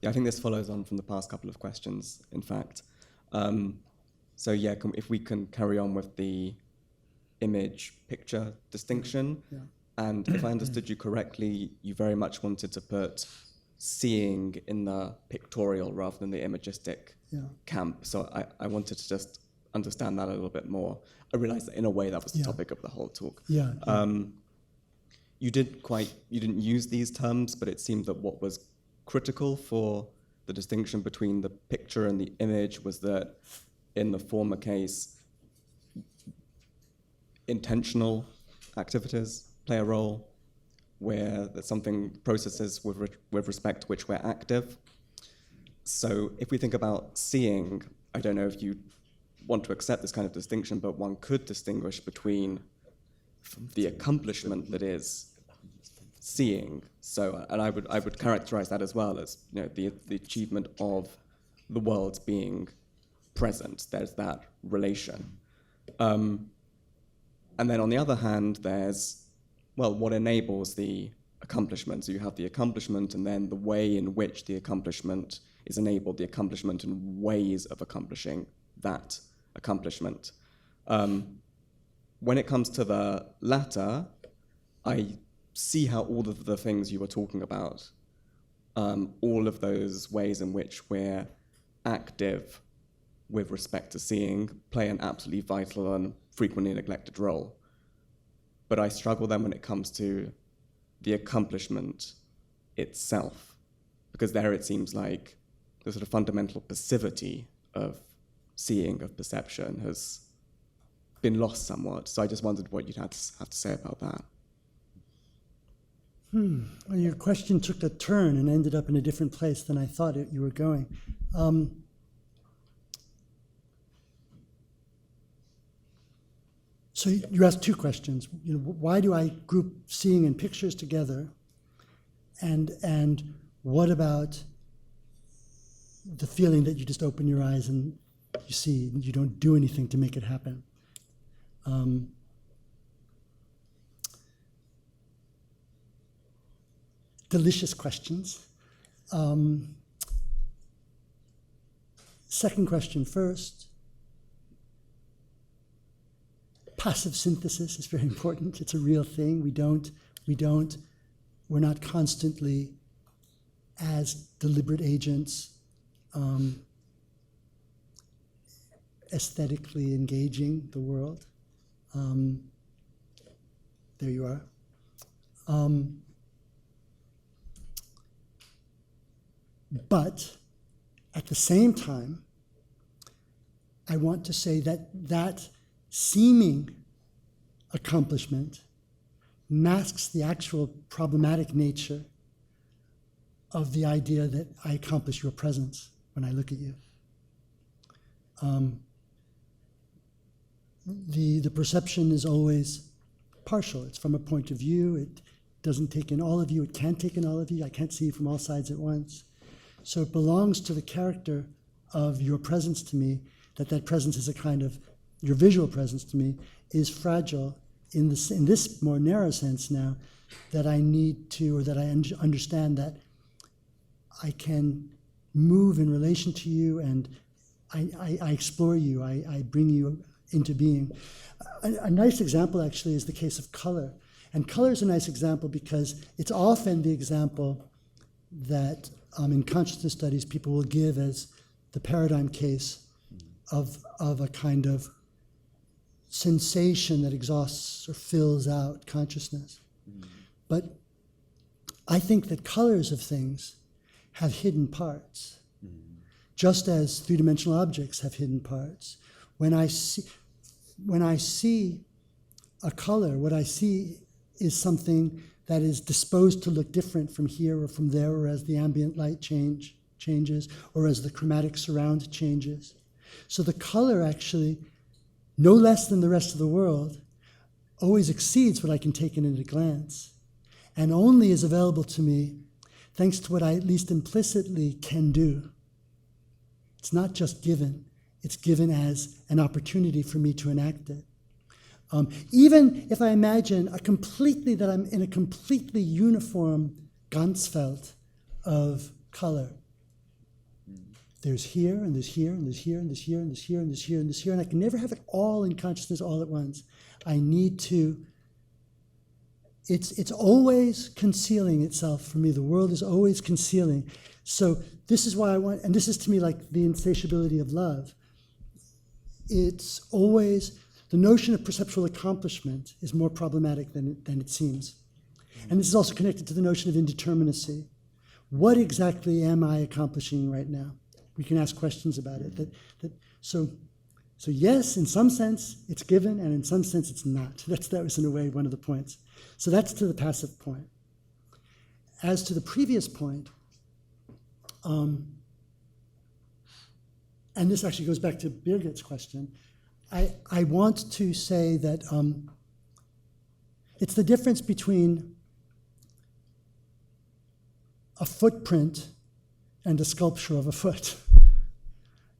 I think this follows on from the past couple of questions, in fact. If we can carry on with the image-picture distinction, and if I understood you correctly, you very much wanted to put seeing in the pictorial rather than the imagistic camp. So I wanted to just understand that a little bit more. I realized that in a way that was the topic of the whole talk. You didn't use these terms, but it seemed that what was critical for the distinction between the picture and the image was that in the former case, intentional activities play a role, where there's processes with respect to which we're active. So if we think about seeing, I don't know if you want to accept this kind of distinction, but one could distinguish between the accomplishment that is seeing. So, and I would characterize that as well as, you know, the achievement of the world being present. There's that relation. And then on the other hand, there's, well, what enables the accomplishment. So you have the accomplishment and then the way in which the accomplishment is enabled, the accomplishment and ways of accomplishing that accomplishment. When it comes to the latter, I see how all of the things you were talking about, all of those ways in which we're active with respect to seeing, play an absolutely vital and frequently neglected role. But I struggle then when it comes to the accomplishment itself, because there it seems like the sort of fundamental passivity of seeing, of perception, has been lost somewhat. So I just wondered what you'd have to say about that. Well, your question took a turn and ended up in a different place than I thought you were going. So you asked two questions. You know, why do I group seeing and pictures together? And what about the feeling that you just open your eyes and you see, and you don't do anything to make it happen? Delicious questions. Second question first. Passive synthesis is very important. It's a real thing. We're not constantly, as deliberate agents, aesthetically engaging the world. There you are. But at the same time, I want to say that seeming accomplishment masks the actual problematic nature of the idea that I accomplish your presence when I look at you. The perception is always partial. It's from a point of view. It doesn't take in all of you. It can't take in all of you. I can't see you from all sides at once. So it belongs to the character of your presence to me, that presence is a kind of, your visual presence to me is fragile in this more narrow sense now, that I need to, or that I understand that I can move in relation to you, and I explore you, I bring you into being. A nice example actually is the case of color. And color is a nice example because it's often the example that in consciousness studies people will give as the paradigm case of a kind of sensation that exhausts or fills out consciousness. But I think that colors of things have hidden parts, just as three-dimensional objects have hidden parts. When I see a color, what I see is something that is disposed to look different from here or from there, or as the ambient light changes, or as the chromatic surround changes. So the color actually, no less than the rest of the world, always exceeds what I can take in at a glance, and only is available to me thanks to what I at least implicitly can do. It's not just given, it's given as an opportunity for me to enact it. Even if I imagine that I'm in a completely uniform Ganzfeld of color, there's here, and there's here, and there's here, and there's here, and there's here, and there's here, and there's here, and I can never have it all in consciousness all at once. I need to, it's always concealing itself for me. The world is always concealing. So this is why I want, and this is to me like the insatiability of love. It's always, the notion of perceptual accomplishment is more problematic than it seems. And this is also connected to the notion of indeterminacy. What exactly am I accomplishing right now? We can ask questions about it. So yes, in some sense, it's given, and in some sense, it's not. That was, in a way, one of the points. So that's to the passive point. As to the previous point, and this actually goes back to Birgit's question, I want to say that it's the difference between a footprint and a sculpture of a foot.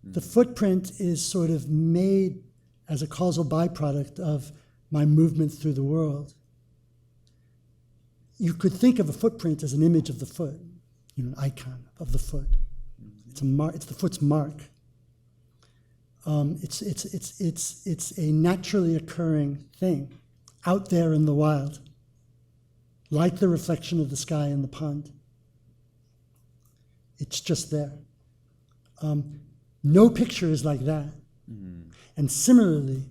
The footprint is sort of made as a causal byproduct of my movement through the world. You could think of a footprint as an image of the foot, an icon of the foot. It's the foot's mark. It's a naturally occurring thing out there in the wild, like the reflection of the sky in the pond. It's just there. No picture is like that. And similarly,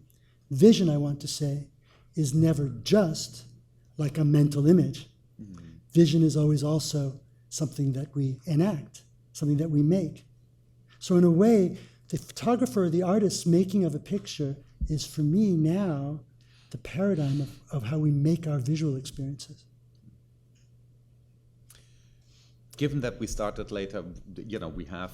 vision, I want to say, is never just like a mental image. Vision is always also something that we enact, something that we make. So in a way, the photographer or the artist's making of a picture is, for me now, the paradigm of how we make our visual experiences. Given that we started later, we have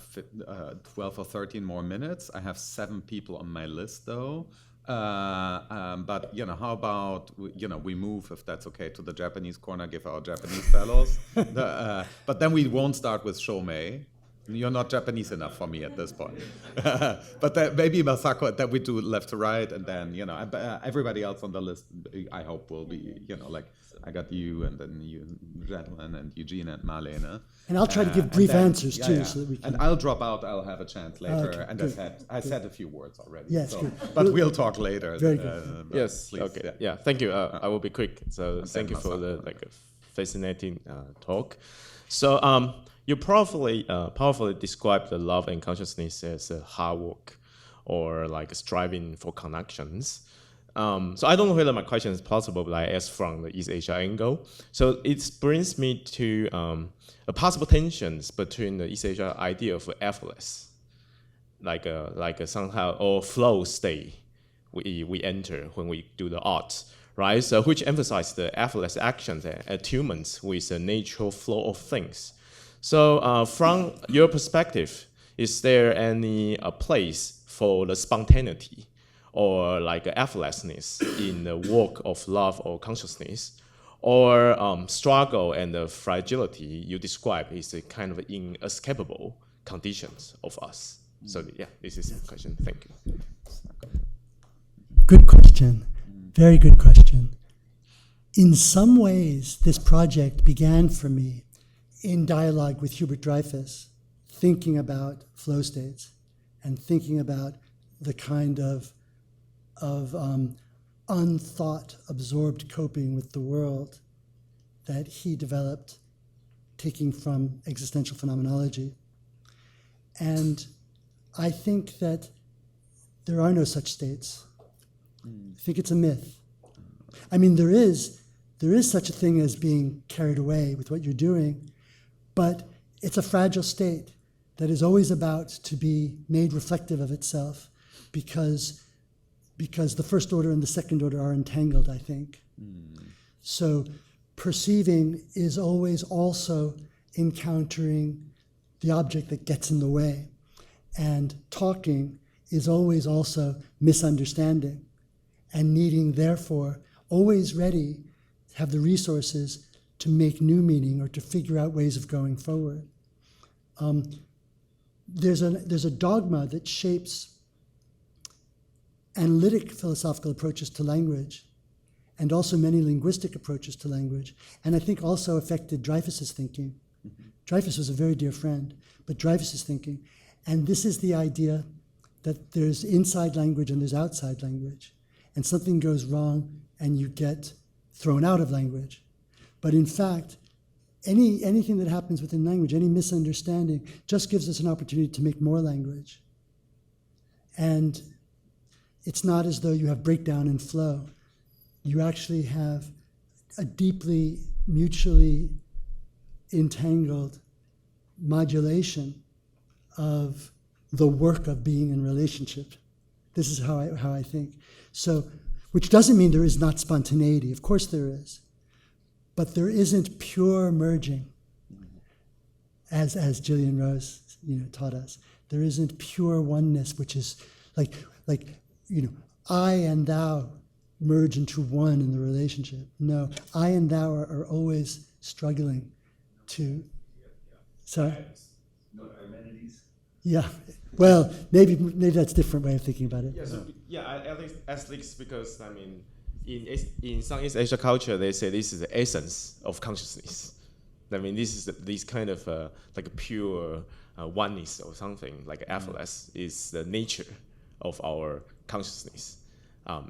12 or 13 more minutes. I have 7 people on my list, though. But how about we move, if that's okay, to the Japanese corner, give our Japanese fellows. But then we won't start with Shomei. You're not Japanese enough for me at this point. But maybe Masako, that we do left to right, and then everybody else on the list, I hope will be I got you, and then you gentlemen, and Eugene and Marlene. And I'll try to give brief answers too, so that we can. And I'll drop out. I'll have a chance later. Okay, and good, I said a few words already. Yes, good. But we'll talk later. Very good. Yes. Please, okay. Yeah. Thank you. I will be quick. So And thank you then for Masako. the fascinating talk. So you powerfully described the love and consciousness as a hard work, or like striving for connections. So I don't know whether my question is possible, but I ask from the East Asia angle. So it brings me to a possible tensions between the East Asia idea of effortless, like a somehow or flow state we enter when we do the art, right? So which emphasize the effortless actions and attunements with the natural flow of things. So from your perspective, is there any place for the spontaneity or like effortlessness in the work of love or consciousness, or struggle and the fragility you describe is a kind of inescapable conditions of us? So yeah, this is the question. Thank you. Good question. Very good question. In some ways, this project began for me in dialogue with Hubert Dreyfus, thinking about flow states and thinking about the kind of unthought, absorbed coping with the world that he developed, taking from existential phenomenology. And I think that there are no such states. I think it's a myth. I mean, there is such a thing as being carried away with what you're doing, but it's a fragile state that is always about to be made reflective of itself because the first order and the second order are entangled, I think. So perceiving is always also encountering the object that gets in the way. And talking is always also misunderstanding and needing, therefore, always ready to have the resources to make new meaning or to figure out ways of going forward. There's a dogma that shapes analytic philosophical approaches to language, and also many linguistic approaches to language, and I think also affected Dreyfus's thinking. Dreyfus was a very dear friend, but Dreyfus's thinking, and this is the idea that there's inside language and there's outside language, and something goes wrong and you get thrown out of language. But in fact, anything that happens within language, any misunderstanding, just gives us an opportunity to make more language. And it's not as though you have breakdown and flow. You actually have a deeply mutually entangled modulation of the work of being in relationship. This is how I think. So, which doesn't mean there is not spontaneity. Of course there is. But there isn't pure merging, as Gillian Rose taught us. There isn't pure oneness, which is like I and thou merge into one in the relationship. No, I and thou are always struggling to Sorry? Not Humanities. Yeah. Well, maybe that's a different way of thinking about it. Yeah, so, at least because, I mean, in Southeast Asia culture, they say this is the essence of consciousness. I mean, this kind of like a pure oneness or something, like effortless, is the nature of our consciousness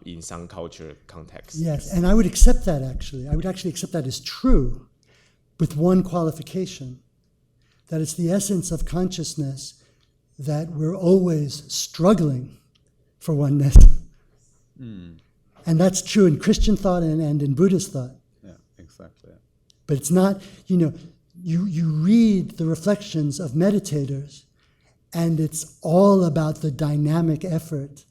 in some culture context. Yes, and I would accept that actually. I would actually accept that as true with one qualification, that it's the essence of consciousness that we're always struggling for oneness. And that's true in Christian thought and in Buddhist thought. Yeah, exactly. But it's not, you read the reflections of meditators, and it's all about the dynamic effort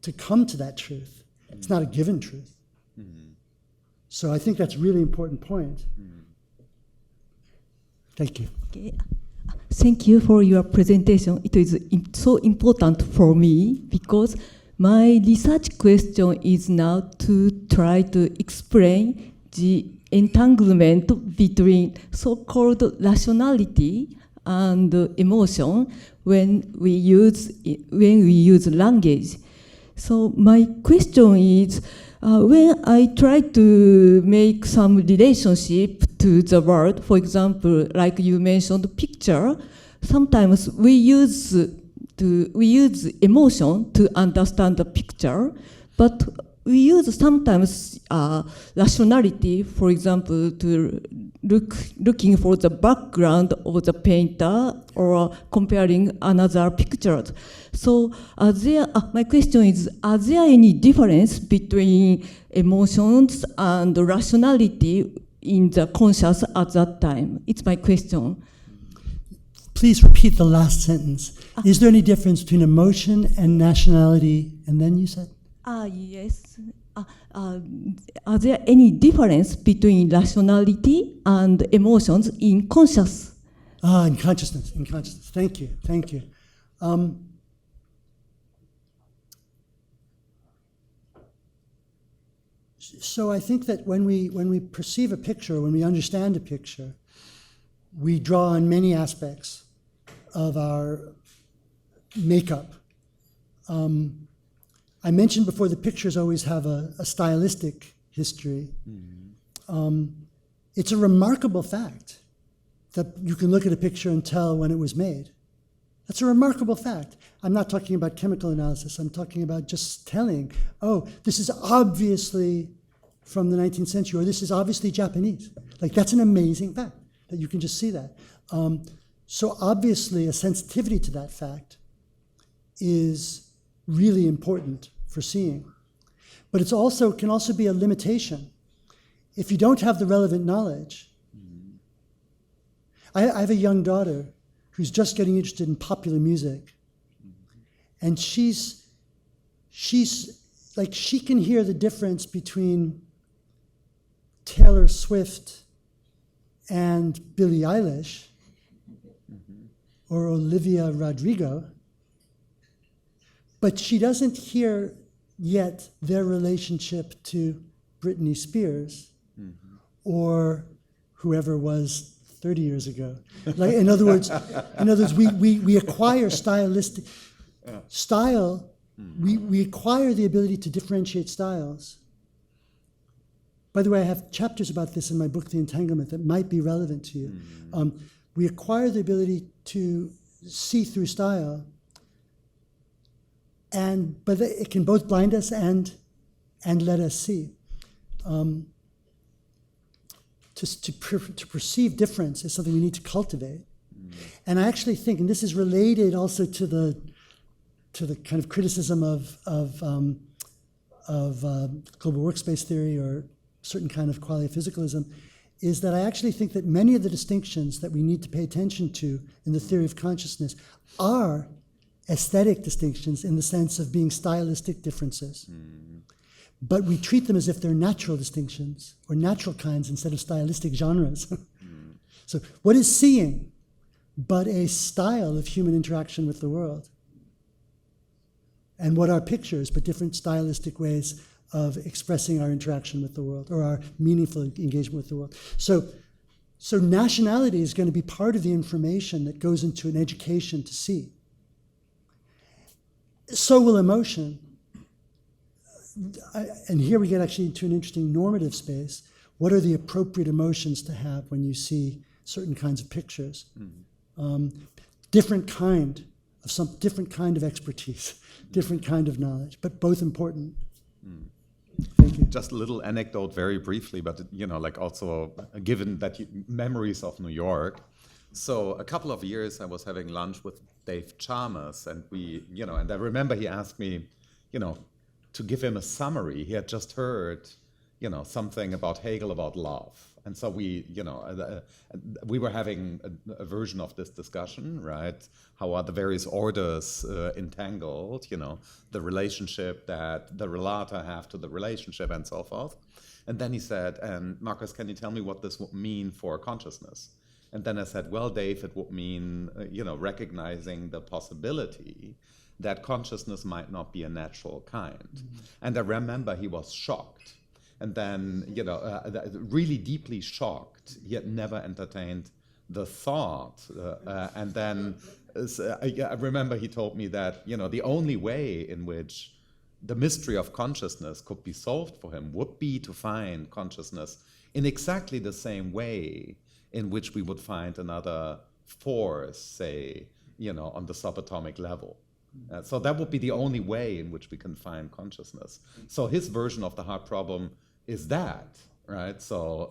to come to that truth. It's not a given truth. So I think that's a really important point. Thank you. Okay. Thank you for your presentation. It is so important for me because my research question is now to try to explain the entanglement between so-called rationality and emotion when we use language. So my question is, when I try to make some relationship to the world, for example, like you mentioned, picture, sometimes we use emotion to understand the picture, but we use sometimes rationality, for example, to looking for the background of the painter or comparing another picture. So my question is, are there any difference between emotions and rationality in the conscious at that time? It's my question. Please repeat the last sentence. Is there any difference between emotion and nationality? And then you said? Yes. Are there any difference between rationality and emotions in conscious? In consciousness. Thank you. So I think that when we perceive a picture, when we understand a picture, we draw on many aspects of our makeup. I mentioned before that pictures always have a stylistic history. It's a remarkable fact that you can look at a picture and tell when it was made. That's a remarkable fact. I'm not talking about chemical analysis. I'm talking about just telling, this is obviously from the 19th century, or this is obviously Japanese. Like, that's an amazing fact, that you can just see that. So obviously a sensitivity to that fact is really important for seeing. But it can also be a limitation. If you don't have the relevant knowledge, I have a young daughter who's just getting interested in popular music. And she's like, she can hear the difference between Taylor Swift and Billie Eilish or Olivia Rodrigo, but she doesn't hear yet their relationship to Britney Spears or whoever was 30 years ago. Like, in other words, we acquire stylistic style. We acquire the ability to differentiate styles. By the way, I have chapters about this in my book, The Entanglement, that might be relevant to you. We acquire the ability to see through style, but it can both blind us and let us see. To perceive difference is something we need to cultivate. And I actually think, and this is related also to the kind of criticism of global workspace theory or certain kind of quality-physicalism, is that I actually think that many of the distinctions that we need to pay attention to in the theory of consciousness are aesthetic distinctions in the sense of being stylistic differences. But we treat them as if they're natural distinctions or natural kinds instead of stylistic genres. So what is seeing but a style of human interaction with the world? And what are pictures but different stylistic ways of expressing our interaction with the world or our meaningful engagement with the world? So So nationality is going to be part of the information that goes into an education to see. So will emotion. And here we get actually into an interesting normative space. What are the appropriate emotions to have when you see certain kinds of pictures? Different kind of expertise, different kind of knowledge, but both important. Thank you. Just a little anecdote, very briefly, but like also given that memories of New York. So a couple of years I was having lunch with Dave Chalmers, and and I remember he asked me, to give him a summary. He had just heard, something about Hegel about love. And so we were having a version of this discussion, right? How are the various orders entangled, the relationship that the relata have to the relationship and so forth. And then he said, and Marcus, can you tell me what this would mean for consciousness? And then I said, well, Dave, it would mean, recognizing the possibility that consciousness might not be a natural kind. And I remember he was shocked. And then, really deeply shocked, yet never entertained the thought. And then I remember he told me that, the only way in which the mystery of consciousness could be solved for him would be to find consciousness in exactly the same way in which we would find another force, say, on the subatomic level. So that would be the only way in which we can find consciousness. So his version of the hard problem is that, right? So,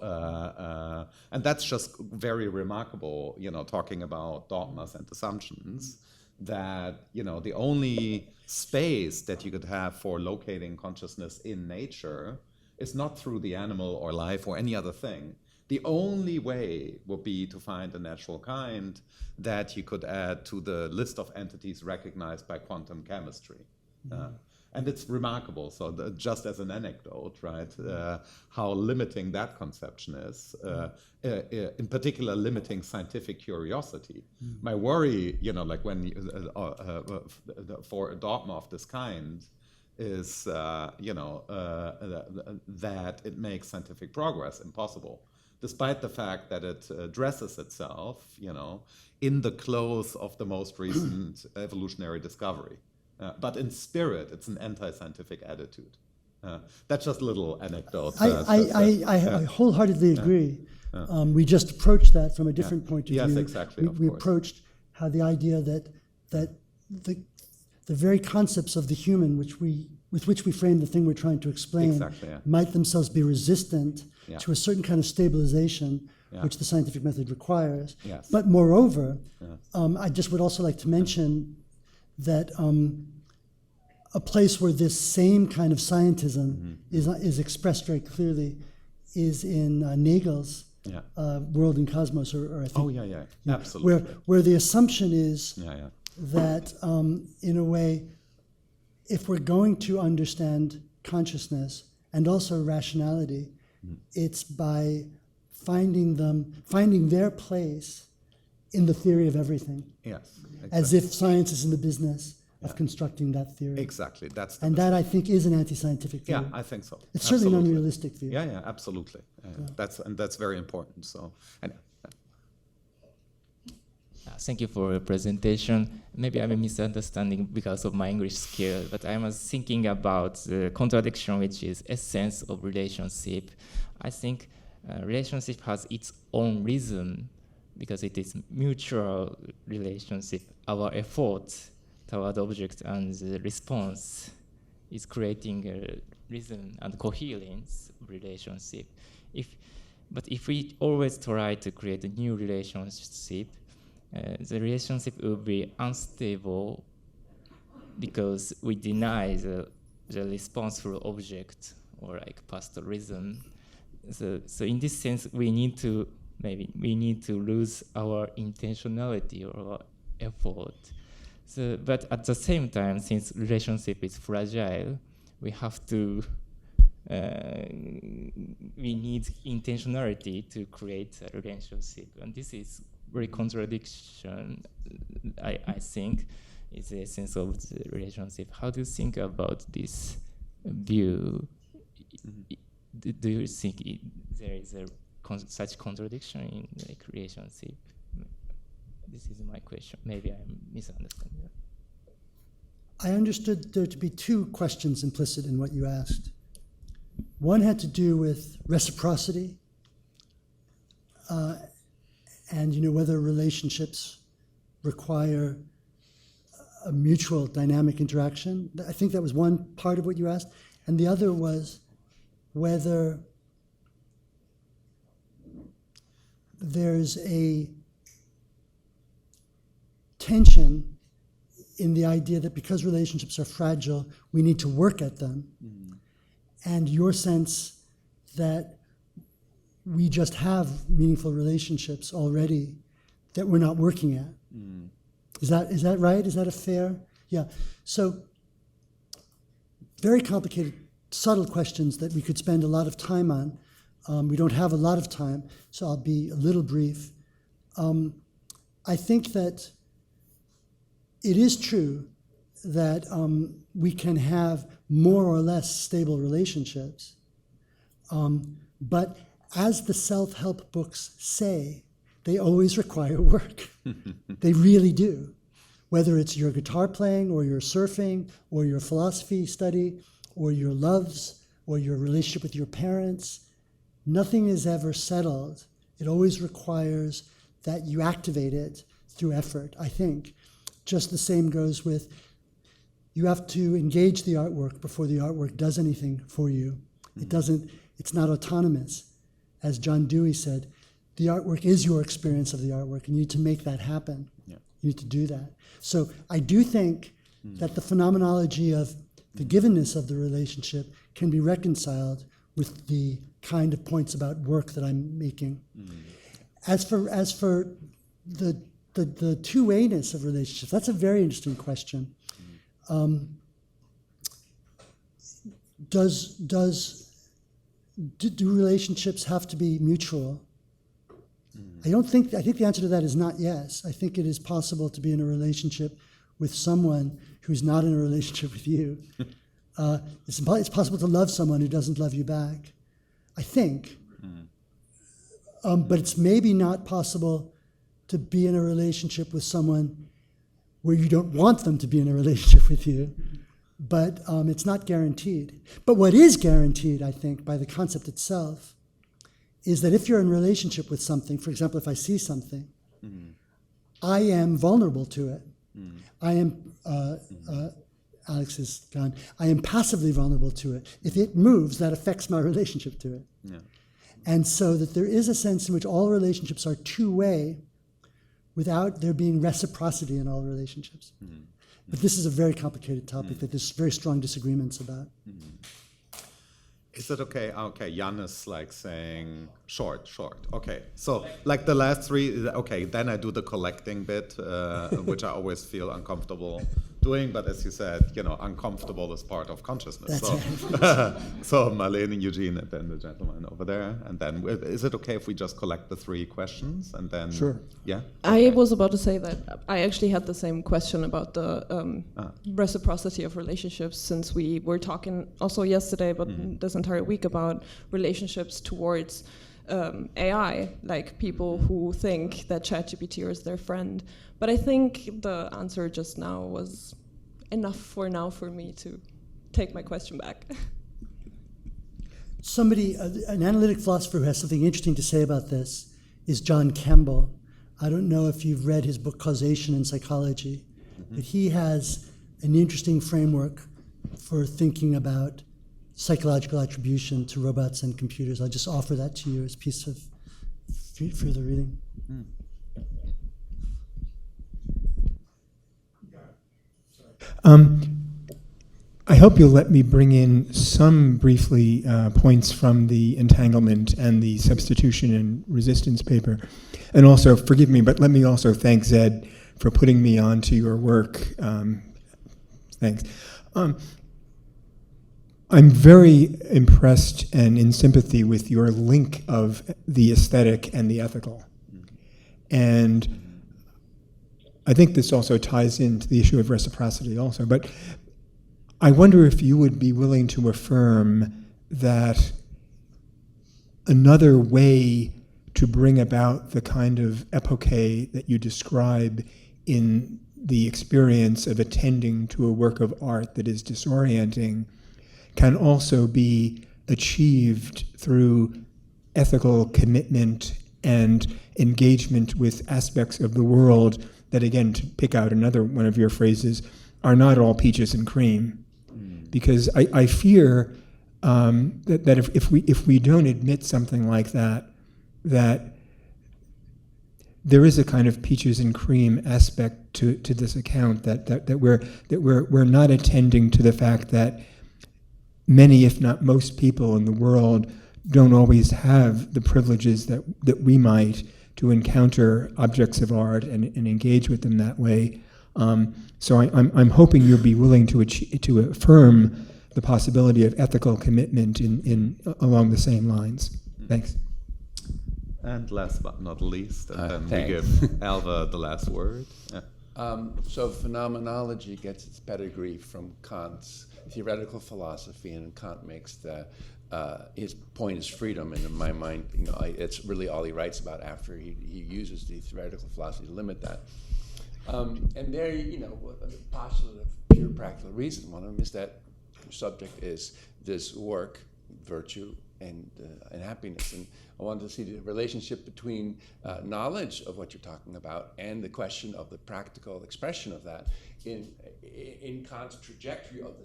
and that's just very remarkable, talking about dogmas and assumptions, that, the only space that you could have for locating consciousness in nature is not through the animal or life or any other thing. The only way would be to find a natural kind that you could add to the list of entities recognized by quantum chemistry. And it's remarkable, so just as an anecdote, right, how limiting that conception is, in particular limiting scientific curiosity. My worry, like when, for a dogma of this kind, is, that it makes scientific progress impossible, despite the fact that it dresses itself, in the clothes of the most recent evolutionary discovery. But in spirit, it's an anti-scientific attitude. That's just a little anecdote. I wholeheartly agree. We just approached that from a different point of view. Yes, exactly. We approached how the idea that the very concepts of the human, with which we frame the thing we're trying to explain, might themselves be resistant to a certain kind of stabilization, which the scientific method requires. But moreover, I just would also like to mention that a place where this same kind of scientism is expressed very clearly is in Nagel's World and Cosmos, or I think, absolutely, where the assumption is that in a way, if we're going to understand consciousness and also rationality, it's by finding their place in the theory of everything. Yes. Exactly. As if science is in the business of constructing that theory. Exactly. That, I think, is an anti-scientific view. Yeah, I think so. It's certainly an unrealistic view. Yeah, absolutely. That's very important. So, thank you for your presentation. Maybe I'm misunderstanding because of my English skill, but I was thinking about the contradiction, which is essence of relationship. I think relationship has its own rhythm, because it is mutual relationship. Our effort toward the object and the response is creating a rhythm and coherence of relationship. But if we always try to create a new relationship, the relationship will be unstable because we deny the responsible object, or like past rhythm. So in this sense, we need to lose our intentionality or our effort. So, but at the same time, since relationship is fragile, we have to, we need intentionality to create a relationship. And this is very contradiction, I think, is the essence of the relationship. How do you think about this view? Do you think there is a such contradiction in the relationship? This is my question. Maybe I'm misunderstanding that. I understood there to be two questions implicit in what you asked. One had to do with reciprocity, and whether relationships require a mutual dynamic interaction. I think that was one part of what you asked, and the other was whether there's a tension in the idea that because relationships are fragile, we need to work at them, and your sense that we just have meaningful relationships already that we're not working at. Is that right? Is that a fair? Yeah. So very complicated, subtle questions that we could spend a lot of time on. We don't have a lot of time, so I'll be a little brief. I think that it is true that we can have more or less stable relationships, but as the self-help books say, they always require work. They really do. Whether it's your guitar playing or your surfing or your philosophy study or your loves or your relationship with your parents, nothing is ever settled. It always requires that you activate it through effort, I think. Just the same goes with you have to engage the artwork before the artwork does anything for you. It's not autonomous. As John Dewey said, the artwork is your experience of the artwork, and you need to make that happen. Yeah. You need to do that. So I do think that the phenomenology of the givenness of the relationship can be reconciled with the kind of points about work that I'm making. As for the two-wayness of relationships, that's a very interesting question. Do relationships have to be mutual? I think the answer to that is not yes. I think it is possible to be in a relationship with someone who's not in a relationship with you. It's possible to love someone who doesn't love you back, I think. But it's maybe not possible to be in a relationship with someone where you don't want them to be in a relationship with you. But it's not guaranteed. But what is guaranteed, I think, by the concept itself, is that if you're in a relationship with something, for example, if I see something, I am vulnerable to it. I am, Alex is gone, I am passively vulnerable to it. If it moves, that affects my relationship to it. Yeah. And so that there is a sense in which all relationships are two-way without there being reciprocity in all relationships. But this is a very complicated topic that there's very strong disagreements about. Is it okay? Okay, Jan is like saying short. Okay, so like the last three, okay, then I do the collecting bit, which I always feel uncomfortable doing, but as you said, uncomfortable is part of consciousness. So Marlene and Eugene, and then the gentleman over there, and then is it okay if we just collect the three questions and then? Sure. Yeah. Okay. I was about to say that I actually had the same question about the reciprocity of relationships, since we were talking also yesterday, but this entire week about relationships towards AI, like people who think that ChatGPT is their friend. But I think the answer just now was enough for now for me to take my question back. Somebody, an analytic philosopher who has something interesting to say about this is John Campbell. I don't know if you've read his book Causation in Psychology, but he has an interesting framework for thinking about psychological attribution to robots and computers. I'll just offer that to you as a piece of further reading. I hope you'll let me bring in some briefly points from the entanglement and the substitution and resistance paper. And also, forgive me, but let me also thank Zed for putting me onto your work. Thanks. I'm very impressed and in sympathy with your link of the aesthetic and the ethical. And I think this also ties into the issue of reciprocity also. But I wonder if you would be willing to affirm that another way to bring about the kind of epoche that you describe in the experience of attending to a work of art that is disorienting can also be achieved through ethical commitment and engagement with aspects of the world that, again, to pick out another one of your phrases, are not all peaches and cream. Because I fear that if we don't admit something like that, that there is a kind of peaches and cream aspect to this account, that we're not attending to the fact that many, if not most people in the world don't always have the privileges that we might to encounter objects of art and engage with them that way. So I'm hoping you'll be willing to affirm the possibility of ethical commitment along the same lines. Thanks. And last but not least, and then we thanks. give Alva the last word. Yeah. So phenomenology gets its pedigree from Kant's theoretical philosophy, and Kant makes his point is freedom, and in my mind, it's really all he writes about after he uses the theoretical philosophy to limit that. And there, the postulate of pure practical reason, one of them is that your subject is this work, virtue, and happiness. And I wanted to see the relationship between knowledge of what you're talking about and the question of the practical expression of that in Kant's trajectory of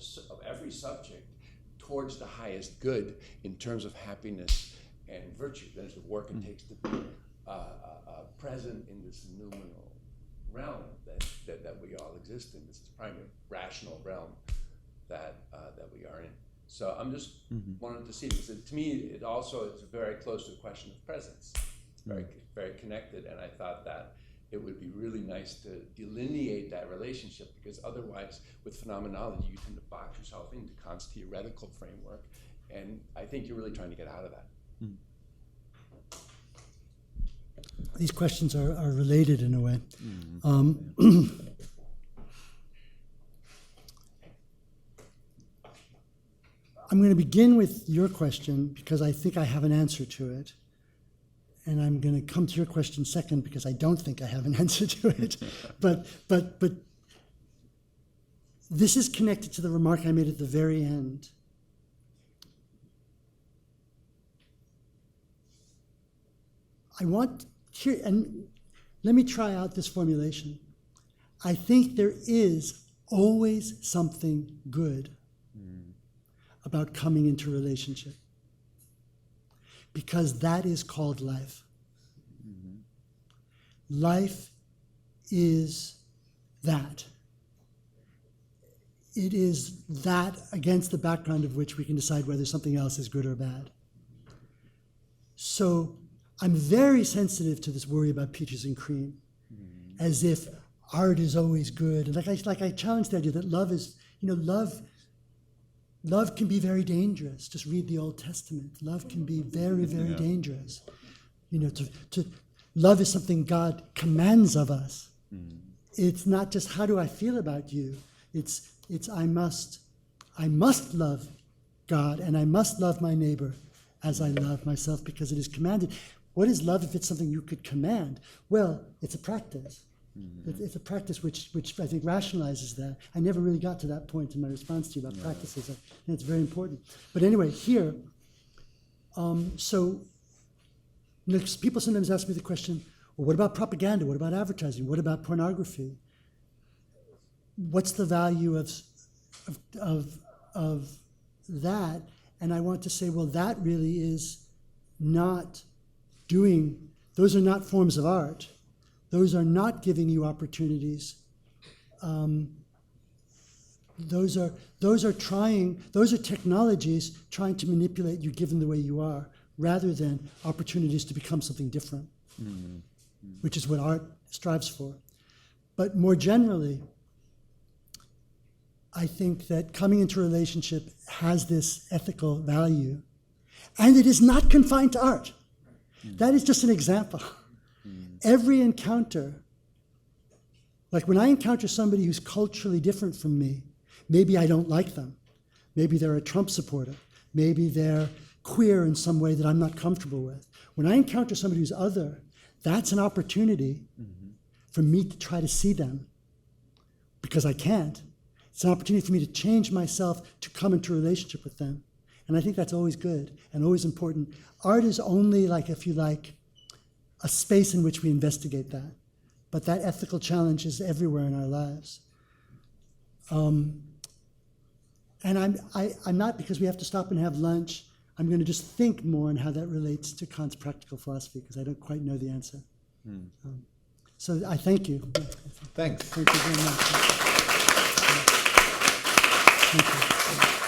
every subject towards the highest good in terms of happiness and virtue. That is, the work it takes to be present in this noumenal realm that we all exist in, this primary rational realm that we are in. So I'm just wanted to see, because to me it also is very close to the question of presence, very very connected, and I thought that it would be really nice to delineate that relationship, because otherwise with phenomenology you tend to box yourself into Kant's theoretical framework, and I think you're really trying to get out of that. These questions are related in a way. I'm going to begin with your question because I think I have an answer to it. And I'm going to come to your question second because I don't think I have an answer to it. But this is connected to the remark I made at the very end. I want here, and let me try out this formulation. I think there is always something good about coming into relationship, because that is called life. Life is that. It is that against the background of which we can decide whether something else is good or bad. So I'm very sensitive to this worry about peaches and cream, as if art is always good. And like I challenge the idea that love is, love can be very dangerous. Just read the Old Testament. Love can be very, very dangerous. Love is something God commands of us. It's not just how do I feel about you. It's I must love God, and I must love my neighbor as I love myself, because it is commanded. What is love if it's something you could command? Well, it's a practice. It's a practice which I think rationalizes that. I never really got to that point in my response to you about practices, and it's very important. But anyway, here, people sometimes ask me the question, well, what about propaganda? What about advertising? What about pornography? What's the value of that? And I want to say, well, that really is not those are not forms of art. Those are not giving you opportunities. Those are technologies trying to manipulate you given the way you are, rather than opportunities to become something different, which is what art strives for. But more generally, I think that coming into a relationship has this ethical value, and it is not confined to art. That is just an example. Every encounter, like when I encounter somebody who's culturally different from me, maybe I don't like them. Maybe they're a Trump supporter. Maybe they're, queer in some way that I'm not comfortable with. When I encounter somebody who's other, that's an opportunity for me to try to see them, because I can't. It's an opportunity for me to change myself to come into a relationship with them. And I think that's always good and always important. Art is only, like, if you like, a space in which we investigate that. But that ethical challenge is everywhere in our lives. And I'm not, because we have to stop and have lunch, I'm going to just think more on how that relates to Kant's practical philosophy, because I don't quite know the answer. So I thank you. Thanks. Thank you very much. Thank you.